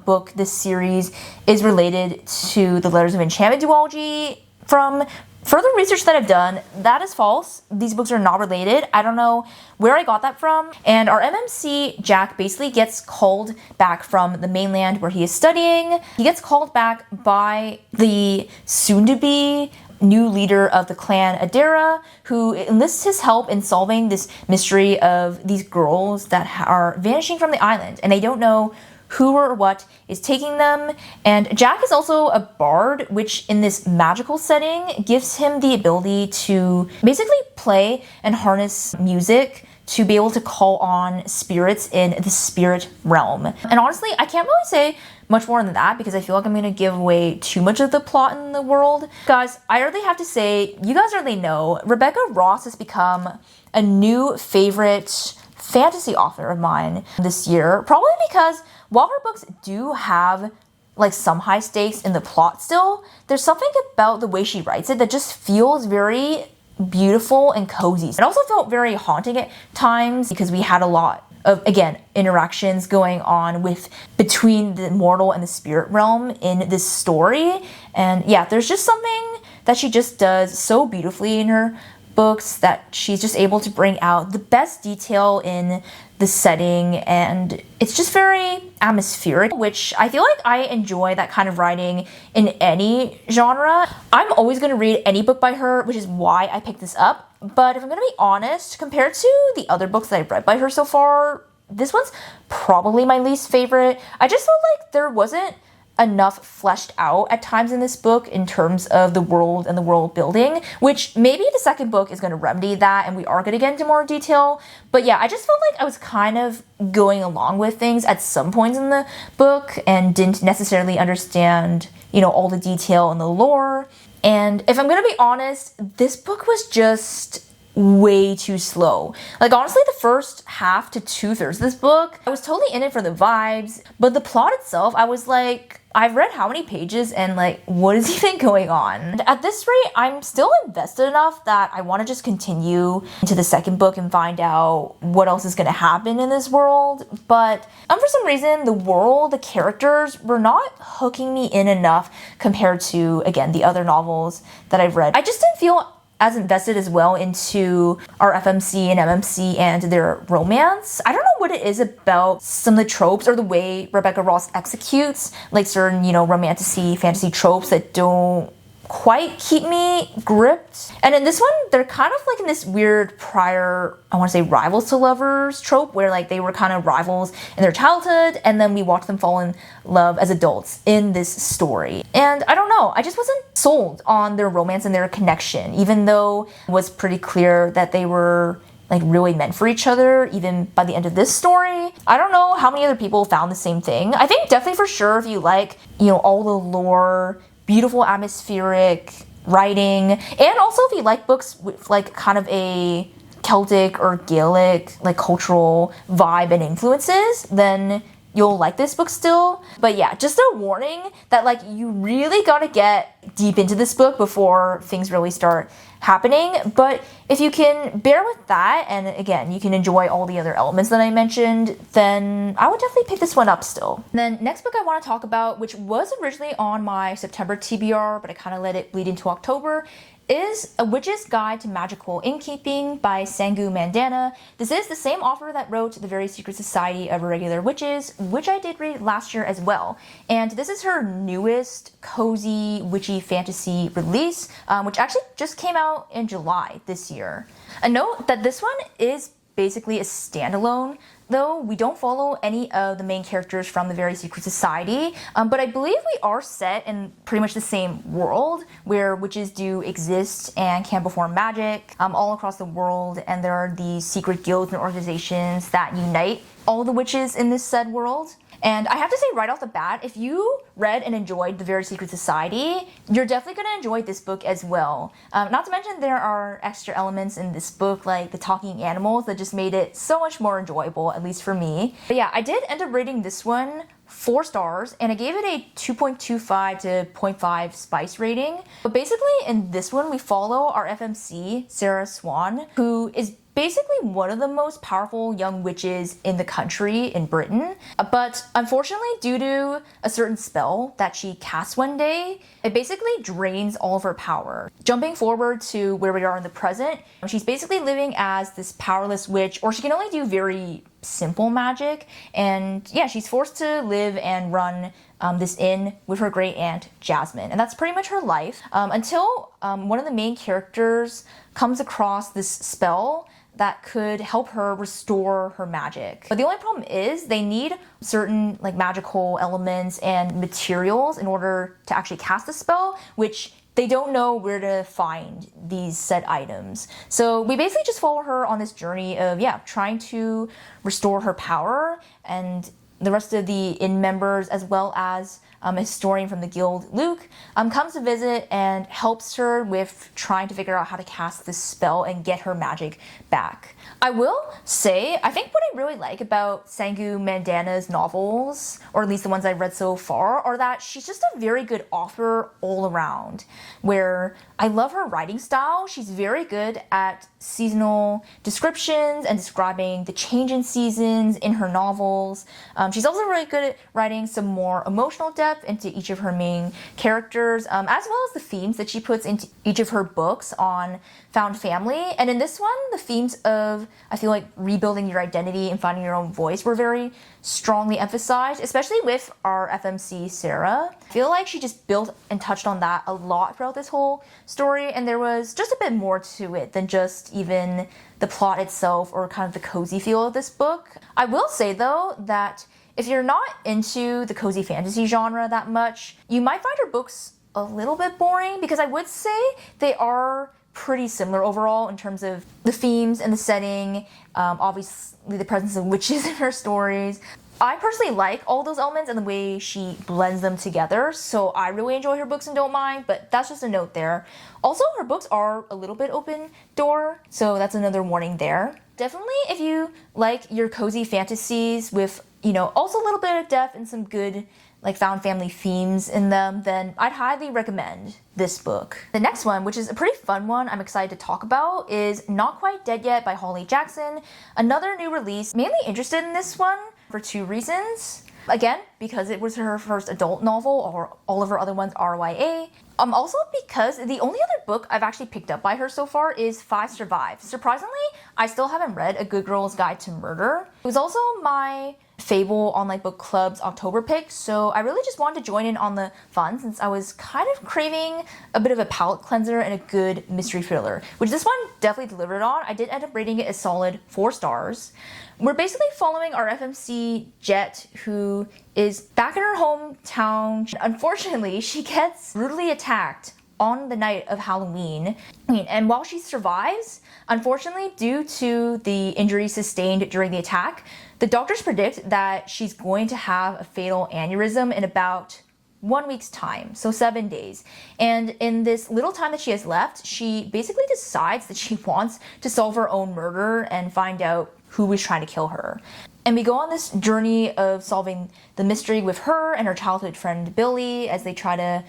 book, this series, is related to the Letters of Enchantment duology. From further research that I've done, that is false. These books are not related. I don't know where I got that from. And our MMC, Jack, basically gets called back from the mainland where he is studying. He gets called back by the soon-to-be new leader of the clan Adara, who enlists his help in solving this mystery of these girls that are vanishing from the island, and they don't know who or what is taking them. And Jack is also a bard, which in this magical setting gives him the ability to basically play and harness music to be able to call on spirits in the spirit realm. And honestly, I can't really say much more than that because I feel like I'm gonna give away too much of the plot in the world. Guys, I really have to say, you guys already know, Rebecca Ross has become a new favorite fantasy author of mine this year, probably because while her books do have like some high stakes in the plot still, there's something about the way she writes it that just feels very beautiful and cozy. It also felt very haunting at times because we had a lot of, again, interactions going on with between the mortal and the spirit realm in this story. And yeah, there's just something that she just does so beautifully in her books that she's just able to bring out the best detail in the setting, and it's just very atmospheric, which I feel like I enjoy that kind of writing in any genre. I'm always going to read any book by her, which is why I picked this up. But if I'm going to be honest, compared to the other books that I've read by her so far, this one's probably my least favorite. I just felt like there wasn't enough fleshed out at times in this book in terms of the world and the world building, which maybe the second book is going to remedy that and we are going to get into more detail. But yeah, I just felt like I was kind of going along with things at some points in the book and didn't necessarily understand, you know, all the detail and the lore. And if I'm going to be honest, this book was just way too slow. Like, honestly, the first half to 2/3 of this book, I was totally in it for the vibes, but the plot itself, I was like, I've read how many pages and like, what is even going on? And at this rate, I'm still invested enough that I want to just continue into the second book and find out what else is going to happen in this world. But for some reason, the world, the characters were not hooking me in enough compared to, again, the other novels that I've read. I just didn't feel as invested as well into our FMC and MMC and their romance. I don't know what it is about some of the tropes or the way Rebecca Ross executes like certain, you know, romantasy, fantasy tropes that don't quite keep me gripped. And in this one, they're kind of like in this weird prior, I want to say rivals to lovers trope, where like they were kind of rivals in their childhood, and then we watch them fall in love as adults in this story. And I don't know, I just wasn't sold on their romance and their connection, even though it was pretty clear that they were like really meant for each other, even by the end of this story. I don't know how many other people found the same thing. I think definitely for sure if you like, you know, all the lore, beautiful atmospheric writing, and also if you like books with like kind of a Celtic or Gaelic like cultural vibe and influences, then you'll like this book still. But yeah, just a warning that like you really gotta get deep into this book before things really start happening. But if you can bear with that, and again, you can enjoy all the other elements that I mentioned, then I would definitely pick this one up still. And then next book I want to talk about, which was originally on my September TBR, but I kind of let it bleed into October, is A Witch's Guide to Magical Innkeeping by Sangu Mandana. This is the same author that wrote The Very Secret Society of Irregular Witches, which I did read last year as well. And this is her newest cozy witchy fantasy release, which actually just came out in July this year. A note that this one is basically a standalone, though we don't follow any of the main characters from the Very Secret Society, but I believe we are set in pretty much the same world where witches do exist and can perform magic all across the world, and there are these secret guilds and organizations that unite all the witches in this said world. And I have to say right off the bat, if you read and enjoyed The Very Secret Society, you're definitely going to enjoy this book as well. Not to mention there are extra elements in this book, like the talking animals, that just made it so much more enjoyable, at least for me. But yeah, I did end up rating this one 4 stars, and I gave it a 2.25 to 0.5 spice rating. But basically in this one, we follow our FMC, Sarah Swan, who is basically one of the most powerful young witches in the country in Britain. But unfortunately, due to a certain spell that she casts one day, it basically drains all of her power. Jumping forward to where we are in the present, she's basically living as this powerless witch, or she can only do very simple magic. And yeah, she's forced to live and run this inn with her great aunt Jasmine, and that's pretty much her life until one of the main characters comes across this spell that could help her restore her magic. But the only problem is they need certain like magical elements and materials in order to actually cast the spell, which they don't know where to find these said items. So we basically just follow her on this journey of, yeah, trying to restore her power, and the rest of the inn members, as well as a historian from the guild, Luke, comes to visit and helps her with trying to figure out how to cast this spell and get her magic back. I will say, I think what I really like about Sangu Mandana's novels, or at least the ones I've read so far, are that she's just a very good author all around, where I love her writing style. She's very good at seasonal descriptions and describing the change in seasons in her novels. She's also really good at writing some more emotional depth into each of her main characters, as well as the themes that she puts into each of her books on found family. And in this one, the themes of, I feel like, rebuilding your identity and finding your own voice were very strongly emphasized, especially with our FMC Sarah. I feel like she just built and touched on that a lot throughout this whole story, and there was just a bit more to it than just even the plot itself or kind of the cozy feel of this book. I will say though that if you're not into the cozy fantasy genre that much, you might find her books a little bit boring, because I would say they are pretty similar overall in terms of the themes and the setting, obviously the presence of witches in her stories. I personally like all those elements and the way she blends them together, so I really enjoy her books and don't mind, but that's just a note there. Also, her books are a little bit open door, so that's another warning there. Definitely, if you like your cozy fantasies with, you know, also a little bit of depth and some good like found family themes in them, then I'd highly recommend this book. The next one, which is a pretty fun one I'm excited to talk about, is Not Quite Dead Yet by Holly Jackson. Another new release. Mainly interested in this one for 2 reasons. Again, because it was her first adult novel, or all of her other ones are YA. Also because the only other book I've actually picked up by her so far is 5 Survive. Surprisingly, I still haven't read A Good Girl's Guide to Murder. It was also my Fable Online Book Club's October pick, so I really just wanted to join in on the fun since I was kind of craving a bit of a palate cleanser and a good mystery thriller, which this one definitely delivered on. I did end up rating it a solid 4 stars. We're basically following our FMC Jet, who is back in her hometown. Unfortunately, she gets brutally attacked on the night of Halloween, and while she survives, unfortunately, due to the injuries sustained during the attack, the doctors predict that she's going to have a fatal aneurysm in about 1 week's time, so 7 days. And in this little time that she has left, she basically decides that she wants to solve her own murder and find out who was trying to kill her. And we go on this journey of solving the mystery with her and her childhood friend Billy as they try to,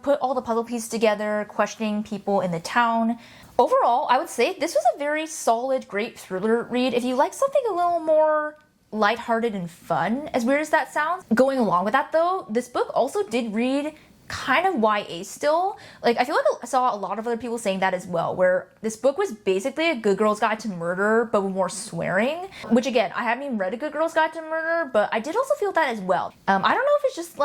put all the puzzle pieces together, questioning people in the town. Overall, I would say this was a very solid, great thriller read. If you like something a little more lighthearted and fun, as weird as that sounds. Going along with that though, this book also did read kind of YA still. I feel like I saw a lot of other people saying that as well, where this book was basically a Good Girl's Guide to Murder, but with more swearing. Which again, I haven't even read a Good Girl's Guide to Murder, but I did also feel that as well. I don't know if it's just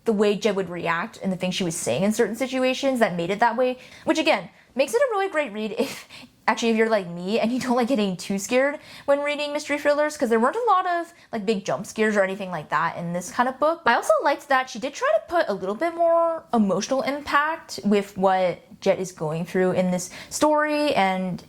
the way Jed would react and the things she was saying in certain situations that made it that way, which again, makes it a really great read if you're like me and you don't like getting too scared when reading mystery thrillers, because there weren't a lot of big jump scares or anything like that in this kind of book. I also liked that she did try to put a little bit more emotional impact with what Jet is going through in this story and,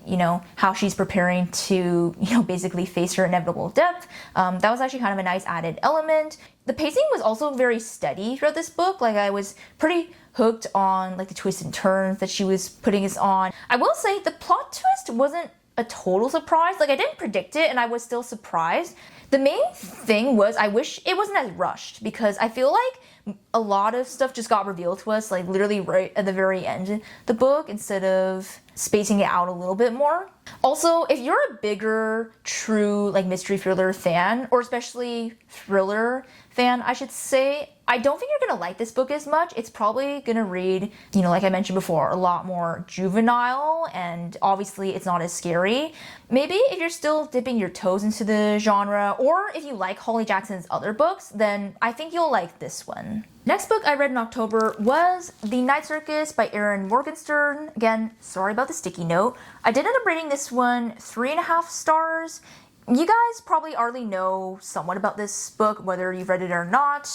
how she's preparing to, basically face her inevitable death. That was actually kind of a nice added element. The pacing was also very steady throughout this book. I was pretty hooked on the twists and turns that she was putting us on. I will say the plot twist wasn't a total surprise. I didn't predict it and I was still surprised. The main thing was I wish it wasn't as rushed, because I feel like a lot of stuff just got revealed to us literally right at the very end of the book instead of spacing it out a little bit more. Also, if you're a bigger true mystery thriller fan, or especially thriller fan, I should say, I don't think you're gonna like this book as much. It's probably gonna read, like I mentioned before, a lot more juvenile, and obviously it's not as scary. Maybe if you're still dipping your toes into the genre, or if you like Holly Jackson's other books, then I think you'll like this one. Next book I read in October was The Night Circus by Erin Morgenstern. Again, sorry about the sticky note. I did end up rating this one 3.5 stars. You guys probably already know somewhat about this book, whether you've read it or not.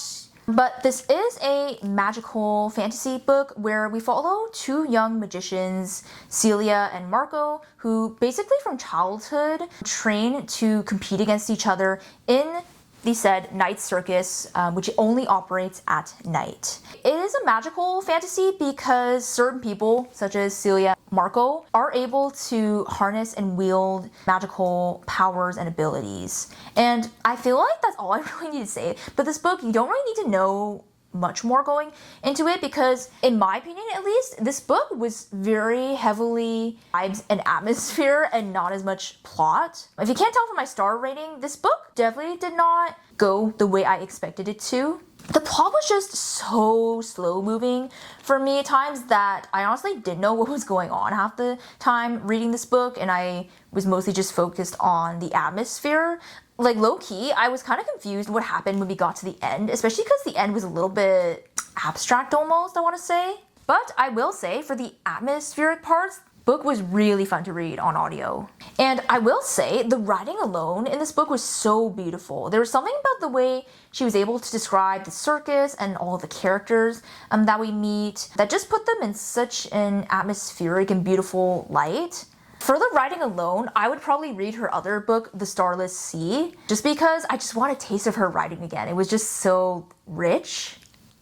But this is a magical fantasy book where we follow 2 young magicians, Celia and Marco, who basically from childhood train to compete against each other in the said Night Circus, which only operates at night. It is a magical fantasy because certain people, such as Celia and Marco, are able to harness and wield magical powers and abilities. And I feel like that's all I really need to say. But this book, you don't really need to know much more going into it, because in my opinion at least, this book was very heavily vibes and atmosphere and not as much plot. If you can't tell from my star rating, this book definitely did not go the way I expected it to. The plot was just so slow moving for me at times that I honestly didn't know what was going on half the time reading this book, and I was mostly just focused on the atmosphere. Low-key, I was kind of confused what happened when we got to the end, especially because the end was a little bit abstract almost, I want to say. But I will say, for the atmospheric parts, the book was really fun to read on audio. And I will say, the writing alone in this book was so beautiful. There was something about the way she was able to describe the circus and all the characters that we meet that just put them in such an atmospheric and beautiful light. For the writing alone, I would probably read her other book, The Starless Sea, just because I just want a taste of her writing again. It was just so rich.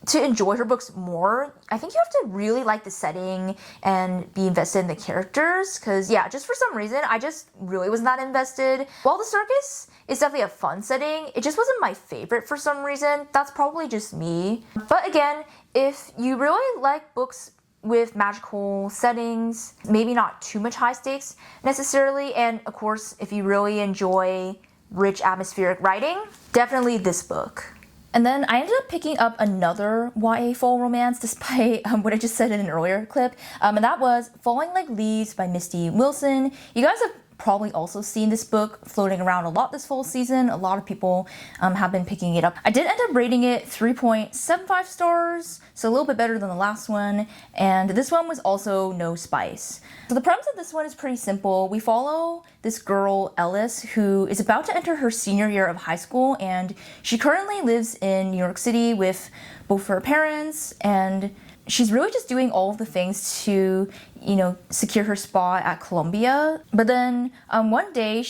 To enjoy her books more, I think you have to really like the setting and be invested in the characters, because yeah, just for some reason, I just really was not invested. While the circus is definitely a fun setting, it just wasn't my favorite for some reason. That's probably just me. But again, if you really like books with magical settings, maybe not too much high stakes necessarily, and of course, if you really enjoy rich atmospheric writing, definitely this book. And then I ended up picking up another YA fall romance despite what I just said in an earlier clip, and that was Falling Like Leaves by Misty Wilson. You guys have probably also seen this book floating around a lot this fall season. A lot of people have been picking it up. I did end up rating it 3.75 stars, so a little bit better than the last one, and this one was also no spice. So the premise of this one is pretty simple. We follow this girl, Ellis, who is about to enter her senior year of high school, and she currently lives in New York City with both her parents, and she's really just doing all of the things to, secure her spot at Columbia. But then one day,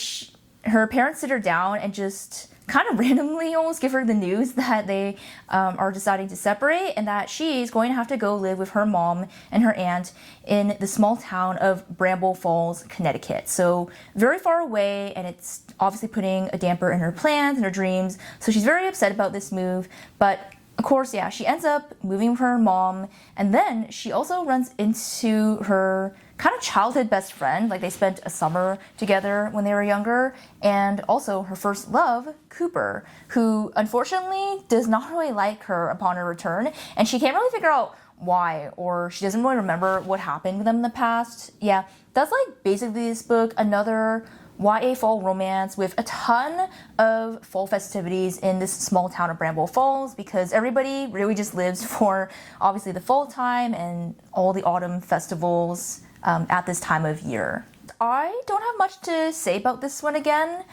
her parents sit her down and just kind of randomly almost give her the news that they are deciding to separate, and that she's going to have to go live with her mom and her aunt in the small town of Bramble Falls, Connecticut. So very far away, and it's obviously putting a damper in her plans and her dreams. So she's very upset about this move, but of course, yeah, she ends up moving with her mom, and then she also runs into her kind of childhood best friend. Like, they spent a summer together when they were younger, and also her first love, Cooper, who unfortunately does not really like her upon her return, and she can't really figure out why, or she doesn't really remember what happened with them in the past. Yeah, that's like basically this book, another YA fall romance with a ton of fall festivities in this small town of Bramble Falls, because everybody really just lives for obviously the fall time and all the autumn festivals at this time of year. I don't have much to say about this one again,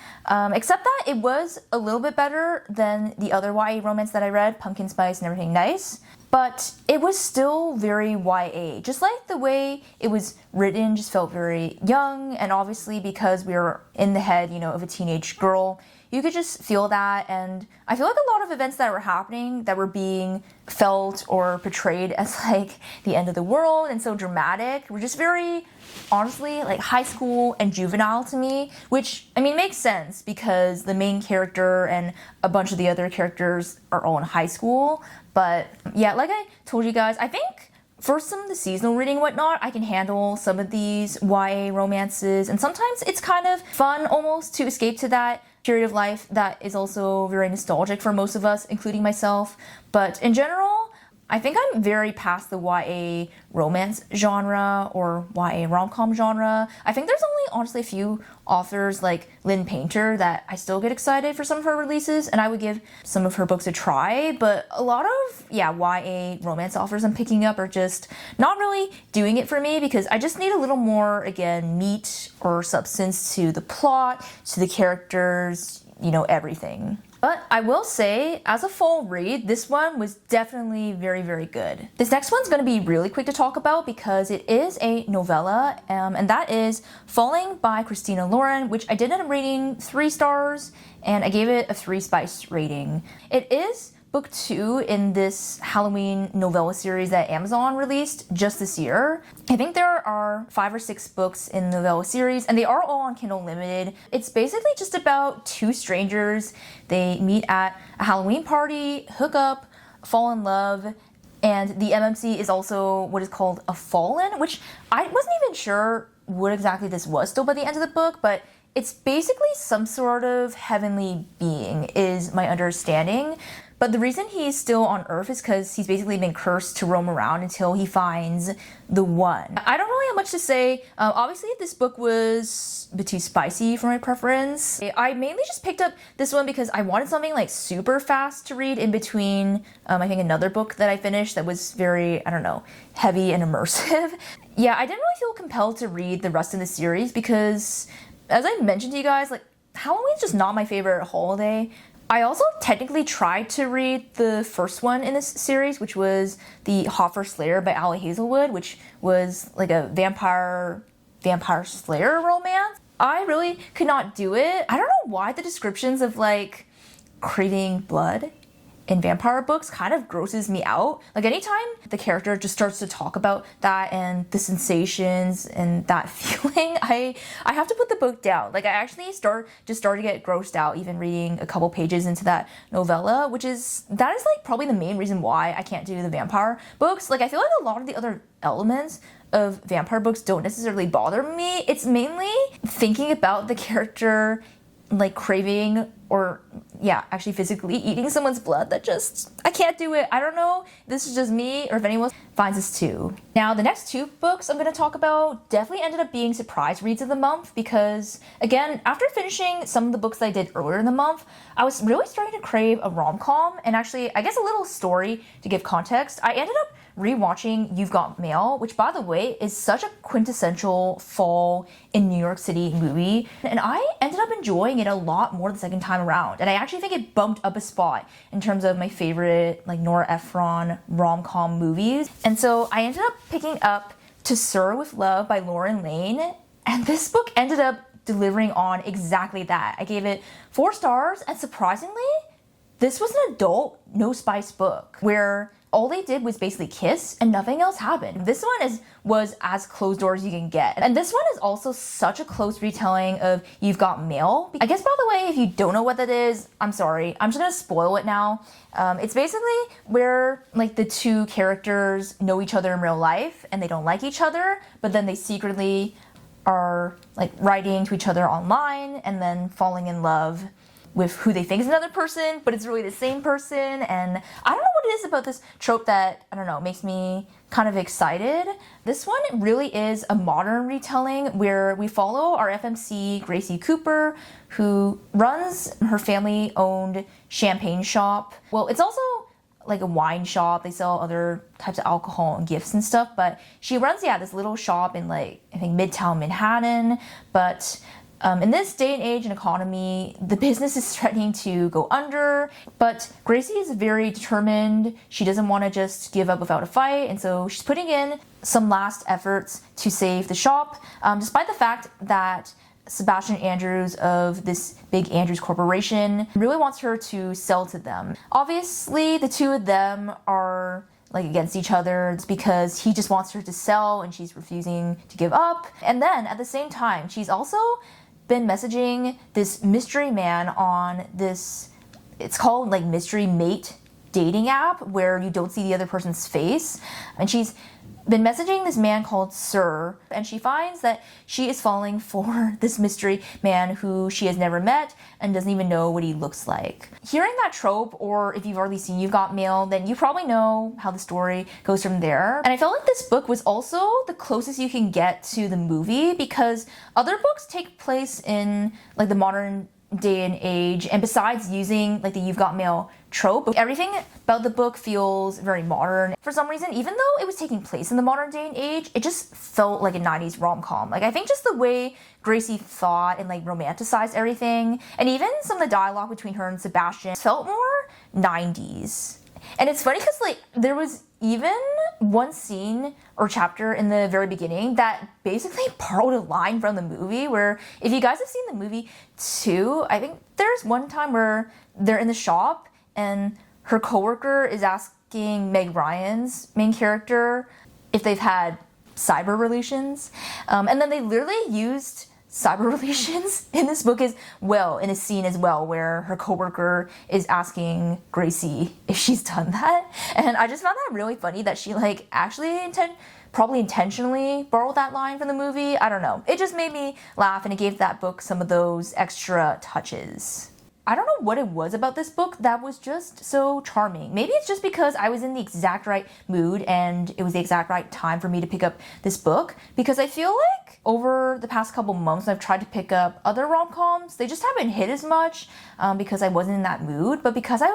except that it was a little bit better than the other YA romance that I read, Pumpkin Spice and Everything Nice. But it was still very YA. Just like the way it was written just felt very young, and obviously because we were in the head, of a teenage girl, you could just feel that. And I feel like a lot of events that were happening that were being felt or portrayed as like the end of the world and so dramatic were just very, honestly, like high school and juvenile to me, which, makes sense because the main character and a bunch of the other characters are all in high school. But yeah, like I told you guys, I think for some of the seasonal reading and whatnot, I can handle some of these YA romances, and sometimes it's kind of fun almost to escape to that period of life that is also very nostalgic for most of us, including myself. But in general, I think I'm very past the YA romance genre or YA rom-com genre. I think there's only honestly a few authors like Lynn Painter that I still get excited for some of her releases, and I would give some of her books a try. But a lot of YA romance authors I'm picking up are just not really doing it for me, because I just need a little more, again, meat or substance to the plot, to the characters, everything. But I will say, as a fall read, this one was definitely very, very good. This next one's going to be really quick to talk about because it is a novella, and that is Falling by Christina Lauren, which I did end up rating 3 stars, and I gave it a 3 spice rating. It is book 2 in this Halloween novella series that Amazon released just this year. I think there are 5 or 6 books in the novella series, and they are all on Kindle Unlimited. It's basically just about 2 strangers. They meet at a Halloween party, hook up, fall in love, and the MMC is also what is called a fallen, which I wasn't even sure what exactly this was still by the end of the book, but it's basically some sort of heavenly being is my understanding. But the reason he's still on Earth is because he's basically been cursed to roam around until he finds the one. I don't really have much to say. Obviously, this book was a bit too spicy for my preference. I mainly just picked up this one because I wanted something like super fast to read in between, I think, another book that I finished that was very, heavy and immersive. Yeah, I didn't really feel compelled to read the rest of the series because, as I mentioned to you guys, like, Halloween's just not my favorite holiday. I also technically tried to read the first one in this series, which was The Hoffer Slayer by Allie Hazelwood, which was like a vampire slayer romance. I really could not do it. I don't know why the descriptions of like craving blood in vampire books kind of grosses me out. Like, anytime the character just starts to talk about that and the sensations and that feeling, I have to put the book down. Like, I actually start to get grossed out even reading a couple pages into that novella, that is like probably the main reason why I can't do the vampire books. Like, I feel like a lot of the other elements of vampire books don't necessarily bother me. It's mainly thinking about the character like craving or actually physically eating someone's blood. That just, I can't do it. I don't know if this is just me or if anyone finds this too. Now the next 2 books I'm going to talk about definitely ended up being surprise reads of the month because, again, after finishing some of the books that I did earlier in the month, I was really starting to crave a rom-com and actually, I guess, a little story to give context. I ended up rewatching You've Got Mail, which, by the way, is such a quintessential fall in New York City movie, and I ended up enjoying it a lot more the second time around, and I actually think it bumped up a spot in terms of my favorite like Nora Ephron rom-com movies. And so I ended up picking up To Sir with Love by Lauren Lane, and this book ended up delivering on exactly that. I gave it 4 stars, and surprisingly, this was an adult, no spice book where all they did was basically kiss and nothing else happened. This one was as closed door as you can get. And this one is also such a close retelling of You've Got Mail. I guess, by the way, if you don't know what that is, I'm sorry. I'm just gonna spoil it now. It's basically where like the 2 characters know each other in real life and they don't like each other, but then they secretly are like writing to each other online and then falling in love with who they think is another person, but it's really the same person. And I don't know what it is about this trope that, I don't know, makes me kind of excited. This one really is a modern retelling where we follow our FMC Gracie Cooper, who runs her family-owned champagne shop. Well, it's also like a wine shop. They sell other types of alcohol and gifts and stuff, but she runs, this little shop in like, I think Midtown Manhattan, but in this day and age and economy, the business is threatening to go under, but Gracie is very determined. She doesn't want to just give up without a fight, and so she's putting in some last efforts to save the shop, despite the fact that Sebastian Andrews of this big Andrews Corporation really wants her to sell to them. Obviously, the 2 of them are like against each other. It's because he just wants her to sell and she's refusing to give up. And then at the same time, she's also been messaging this mystery man on this, it's called like Mystery Mate dating app where you don't see the other person's face. And she's been messaging this man called Sir, and she finds that she is falling for this mystery man who she has never met and doesn't even know what he looks like. Hearing that trope, or if you've already seen You've Got Mail, then you probably know how the story goes from there. And I felt like this book was also the closest you can get to the movie because other books take place in like the modern day and age, and besides using like the You've Got Mail trope, everything about the book feels very modern. For some reason, even though it was taking place in the modern day and age, it just felt like a 90s rom-com. Like I think just the way Gracie thought and like romanticized everything, and even some of the dialogue between her and Sebastian felt more 90s. And it's funny because like there was even one scene or chapter in the very beginning that basically borrowed a line from the movie, where if you guys have seen the movie too, I think there's one time where they're in the shop and her coworker is asking Meg Ryan's main character if they've had cyber relations. And then they literally used cyber relations in this book as well, in a scene as well, where her coworker is asking Gracie if she's done that. And I just found that really funny that she like actually probably intentionally borrowed that line from the movie. I don't know. It just made me laugh, and it gave that book some of those extra touches. I don't know what it was about this book that was just so charming. Maybe it's just because I was in the exact right mood and it was the exact right time for me to pick up this book, because I feel like over the past couple months I've tried to pick up other rom-coms. They just haven't hit as much because I wasn't in that mood, but because I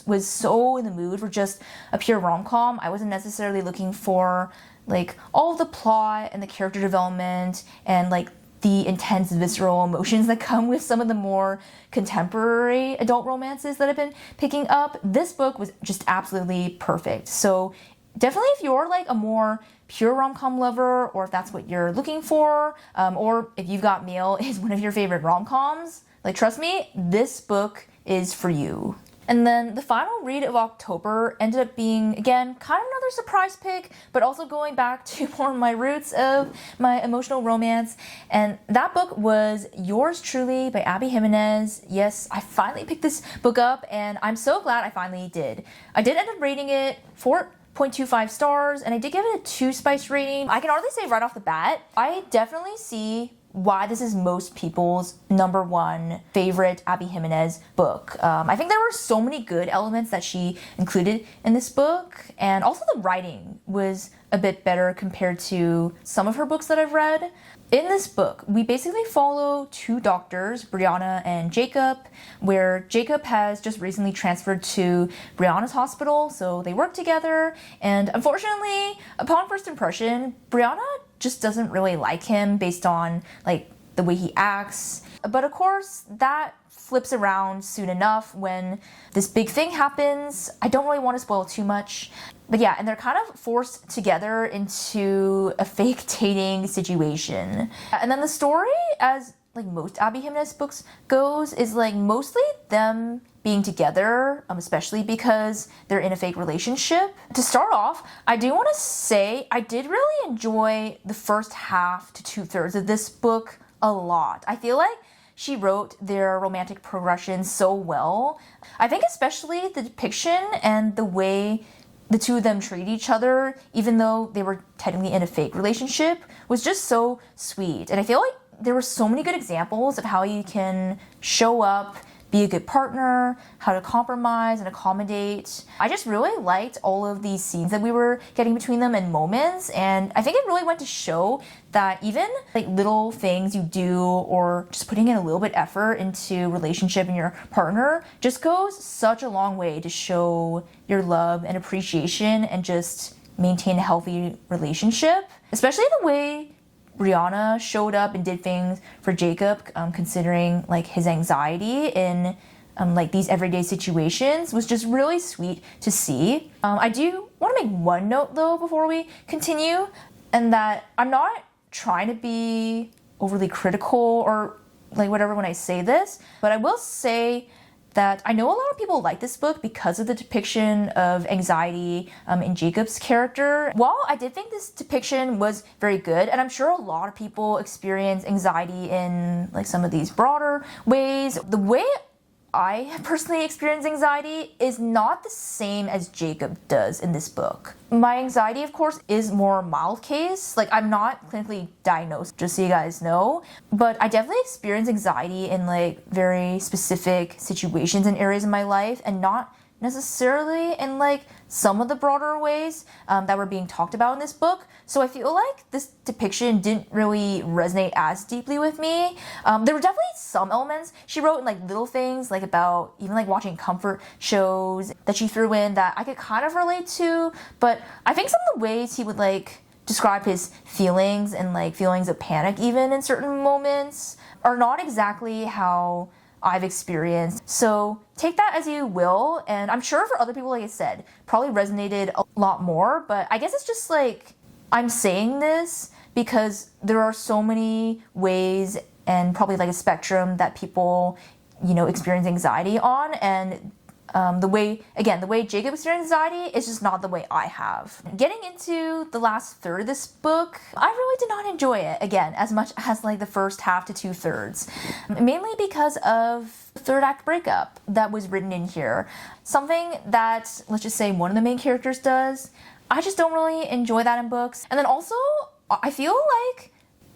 was so in the mood for just a pure rom-com, I wasn't necessarily looking for like all of the plot and the character development and like the intense visceral emotions that come with some of the more contemporary adult romances that I've been picking up. This book was just absolutely perfect. So definitely if you're like a more pure rom-com lover, or if that's what you're looking for, or if You've Got Mail is one of your favorite rom-coms, like trust me, this book is for you. And then the final read of October ended up being, again, kind of another surprise pick, but also going back to more of my roots of my emotional romance. And that book was Yours Truly by Abby Jimenez. Yes, I finally picked this book up, and I'm so glad I finally did. I did end up rating it 4.25 stars, and I did give it a 2 spice rating. I can already say right off the bat, I definitely see why this is most people's #1 favorite Abby Jimenez book. I think there were so many good elements that she included in this book, and also the writing was a bit better compared to some of her books that I've read. In this book, we basically follow two doctors, Brianna and Jacob, where Jacob has just recently transferred to Brianna's hospital, so they work together, and unfortunately, upon first impression, Brianna just doesn't really like him based on like the way he acts. But of course, that flips around soon enough when this big thing happens. I don't really want to spoil too much. But yeah, and they're kind of forced together into a fake dating situation. And then the story, as like most Abby Jimenez books goes, is like mostly them being together, especially because they're in a fake relationship. To start off, I do want to say I did really enjoy the first half to 2/3 of this book a lot. I feel like she wrote their romantic progression so well. I think especially the depiction and the way the two of them treat each other, even though they were technically in a fake relationship, was just so sweet. And I feel like there were so many good examples of how you can show up, be a good partner, how to compromise and accommodate. I just really liked all of these scenes that we were getting between them and moments, and I think it really went to show that even like little things you do or just putting in a little bit effort into relationship and your partner just goes such a long way to show your love and appreciation and just maintain a healthy relationship. Especially the way Brianna showed up and did things for Jacob, considering like his anxiety in like these everyday situations, was just really sweet to see. I do want to make one note though before we continue, and that I'm not trying to be overly critical or like whatever when I say this, but I will say that I know a lot of people like this book because of the depiction of anxiety in Jacob's character. While I did think this depiction was very good, and I'm sure a lot of people experience anxiety in like some of these broader ways, the way I personally experience anxiety is not the same as Jacob does in this book. My anxiety, of course, is more mild case. Like, I'm not clinically diagnosed, just so you guys know, but I definitely experience anxiety in like very specific situations and areas in my life, and not necessarily in like some of the broader ways that were being talked about in this book. So I feel like this depiction didn't really resonate as deeply with me. There were definitely some elements she wrote in like little things, like about even like watching comfort shows that she threw in that I could kind of relate to, but I think some of the ways he would like describe his feelings and like feelings of panic even in certain moments are not exactly how I've experienced. So take that as you will, and I'm sure for other people, like I said, probably resonated a lot more, but I guess it's just like I'm saying this because there are so many ways and probably like a spectrum that people, you know, experience anxiety on, and the way Jacob experienced anxiety is just not the way I have. Getting into the last third of this book, I really did not enjoy it, again, as much as like the first half to 2/3. Mainly because of the third act breakup that was written in here. Something that, let's just say, one of the main characters does. I just don't really enjoy that in books. And then also, I feel like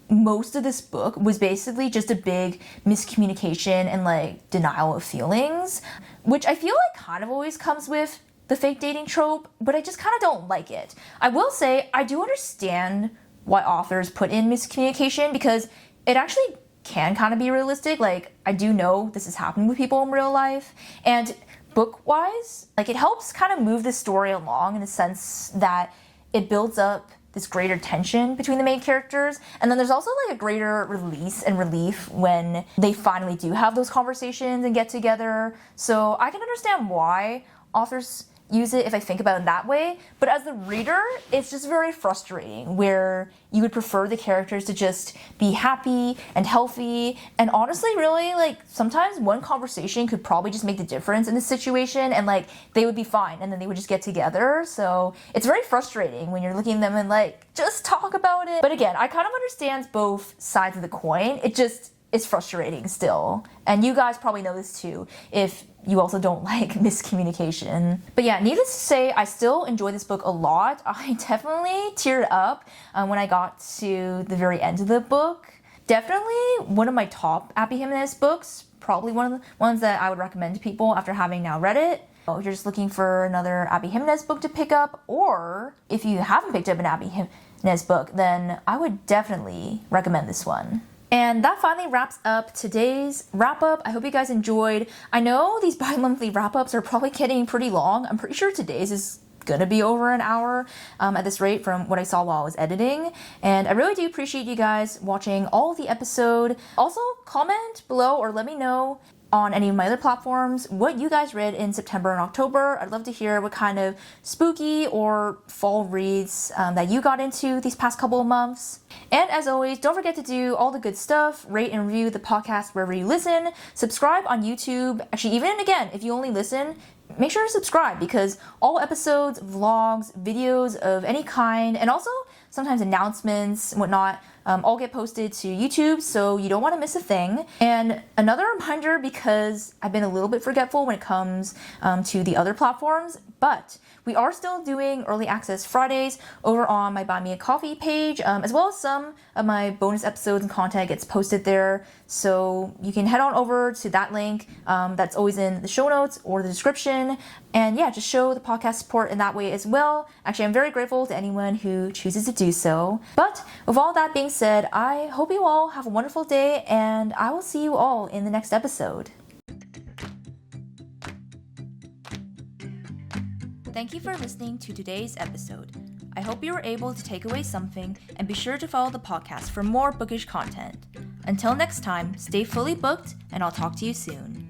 most of this book was basically just a big miscommunication and like denial of feelings, which I feel like kind of always comes with the fake dating trope, but I just kind of don't like it. I will say I do understand why authors put in miscommunication, because it actually can kind of be realistic. Like, I do know this has happened with people in real life, and book-wise, like, it helps kind of move the story along in the sense that it builds up this greater tension between the main characters, and then there's also like a greater release and relief when they finally do have those conversations and get together. So I can understand why authors use it if I think about it that way, but as the reader, it's just very frustrating where you would prefer the characters to just be happy and healthy, and honestly, really, like, sometimes one conversation could probably just make the difference in the situation, and like, they would be fine, and then they would just get together. So it's very frustrating when you're looking at them and like, just talk about it. But again, I kind of understand both sides of the coin. It just is frustrating still, and you guys probably know this too if you also don't like miscommunication. But yeah, needless to say, I still enjoy this book a lot. I definitely teared up when I got to the very end of the book. Definitely one of my top Abby Jimenez books. Probably one of the ones that I would recommend to people after having now read it. If you're just looking for another Abby Jimenez book to pick up, or if you haven't picked up an Abby Jimenez book, then I would definitely recommend this one. And that finally wraps up today's wrap-up. I hope you guys enjoyed. I know these bi-monthly wrap-ups are probably getting pretty long. I'm pretty sure today's is gonna be over an hour at this rate from what I saw while I was editing. And I really do appreciate you guys watching all of the episode. Also, comment below or let me know on any of my other platforms what you guys read in September and October. I'd love to hear what kind of spooky or fall reads that you got into these past couple of months. And as always, don't forget to do all the good stuff, rate and review the podcast wherever you listen, subscribe on YouTube. Actually, even again, if you only listen, make sure to subscribe because all episodes, vlogs, videos of any kind, and also sometimes announcements and whatnot, all get posted to YouTube, so you don't want to miss a thing. And another reminder, because I've been a little bit forgetful when it comes to the other platforms, but we are still doing early access Fridays over on my Buy Me a Coffee page, as well as some of my bonus episodes and content gets posted there. So you can head on over to that link that's always in the show notes or the description. And yeah, just show the podcast support in that way as well. Actually, I'm very grateful to anyone who chooses to do so. But with all that being said, I hope you all have a wonderful day, and I will see you all in the next episode. Thank you for listening to today's episode. I hope you were able to take away something, and be sure to follow the podcast for more bookish content. Until next time, stay fully booked, and I'll talk to you soon.